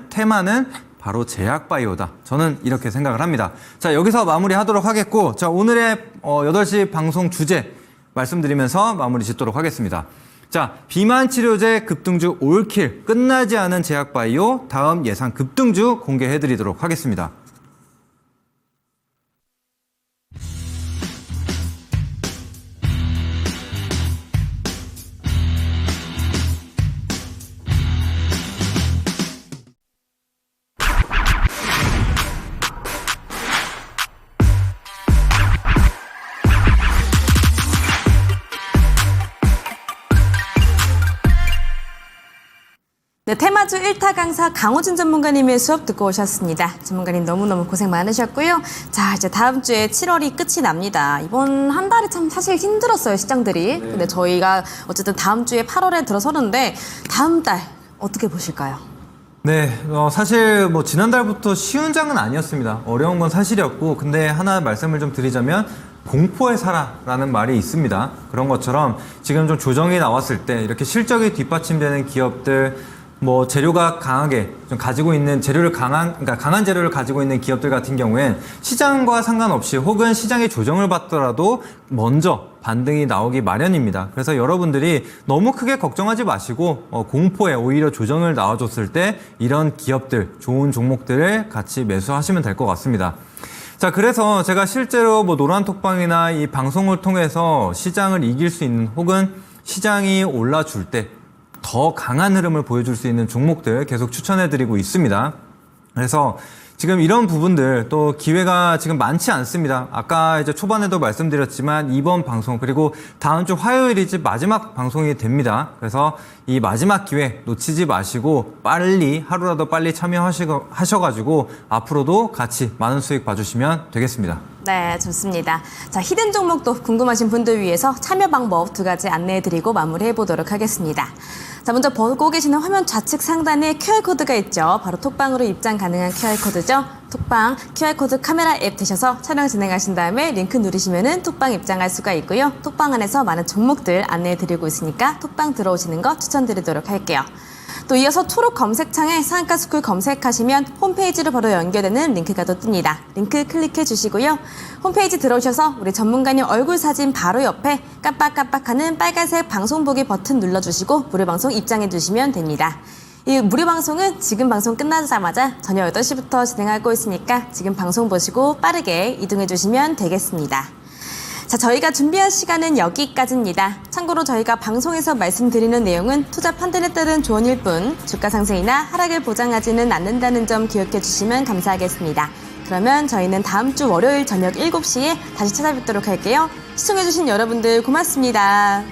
[SPEAKER 2] 테마는 바로 제약바이오다. 저는 이렇게 생각을 합니다. 자, 여기서 마무리하도록 하겠고, 자, 오늘의 8시 방송 주제 말씀드리면서 마무리 짓도록 하겠습니다. 자, 비만 치료제 급등주 올킬, 끝나지 않은 제약바이오 다음 예상 급등주 공개해드리도록 하겠습니다.
[SPEAKER 1] 네, 테마주 1타 강사 강호진 전문가님의 수업 듣고 오셨습니다. 전문가님 너무너무 고생 많으셨고요. 자, 이제 다음 주에 7월이 끝이 납니다. 이번 한 달이 참 사실 힘들었어요, 시장들이. 근데 저희가 어쨌든 다음 주에 8월에 들어서는데 다음 달 어떻게 보실까요?
[SPEAKER 2] 네, 사실 뭐 지난달부터 쉬운 장은 아니었습니다. 어려운 건 사실이었고, 근데 하나 말씀을 좀 드리자면 공포에 살아라는 말이 있습니다. 그런 것처럼 지금 좀 조정이 나왔을 때 이렇게 실적이 뒷받침되는 기업들, 뭐 재료가 강하게 좀 가지고 있는 재료를 그러니까 강한 재료를 가지고 있는 기업들 같은 경우엔 시장과 상관없이 혹은 시장의 조정을 받더라도 먼저 반등이 나오기 마련입니다. 그래서 여러분들이 너무 크게 걱정하지 마시고 공포에 오히려 조정을 나와줬을 때 이런 기업들, 좋은 종목들을 같이 매수하시면 될 것 같습니다. 자, 그래서 제가 실제로 뭐 노란톡방이나 이 방송을 통해서 시장을 이길 수 있는 혹은 시장이 올라줄 때 더 강한 흐름을 보여줄 수 있는 종목들 계속 추천해드리고 있습니다. 그래서 지금 이런 부분들 또 기회가 지금 많지 않습니다. 아까 이제 초반에도 말씀드렸지만 이번 방송 그리고 다음 주 화요일이지 마지막 방송이 됩니다. 그래서 이 마지막 기회 놓치지 마시고 빨리 하루라도 빨리 참여하셔가지고 앞으로도 같이 많은 수익 봐주시면 되겠습니다.
[SPEAKER 1] 네, 좋습니다. 자, 히든 종목도 궁금하신 분들 위해서 참여 방법 2가지 안내해드리고 마무리해 보도록 하겠습니다. 자, 먼저 보고 계시는 화면 좌측 상단에 QR코드가 있죠. 바로 톡방으로 입장 가능한 QR코드죠. 톡방 QR코드 카메라 앱 되셔서 촬영 진행하신 다음에 링크 누르시면은 톡방 입장할 수가 있고요. 톡방 안에서 많은 종목들 안내해드리고 있으니까 톡방 들어오시는 거 추천드리도록 할게요. 또 이어서 초록 검색창에 상한가스쿨 검색하시면 홈페이지로 바로 연결되는 링크가 또 뜹니다. 링크 클릭해 주시고요. 홈페이지 들어오셔서 우리 전문가님 얼굴 사진 바로 옆에 깜빡깜빡하는 빨간색 방송 보기 버튼 눌러주시고 무료 방송 입장해 주시면 됩니다. 이 무료 방송은 지금 방송 끝나자마자 저녁 8시부터 진행하고 있으니까 지금 방송 보시고 빠르게 이동해 주시면 되겠습니다. 자, 저희가 준비한 시간은 여기까지입니다. 참고로 저희가 방송에서 말씀드리는 내용은 투자 판단에 따른 조언일 뿐 주가 상승이나 하락을 보장하지는 않는다는 점 기억해 주시면 감사하겠습니다. 그러면 저희는 다음 주 월요일 저녁 7시에 다시 찾아뵙도록 할게요. 시청해 주신 여러분들 고맙습니다.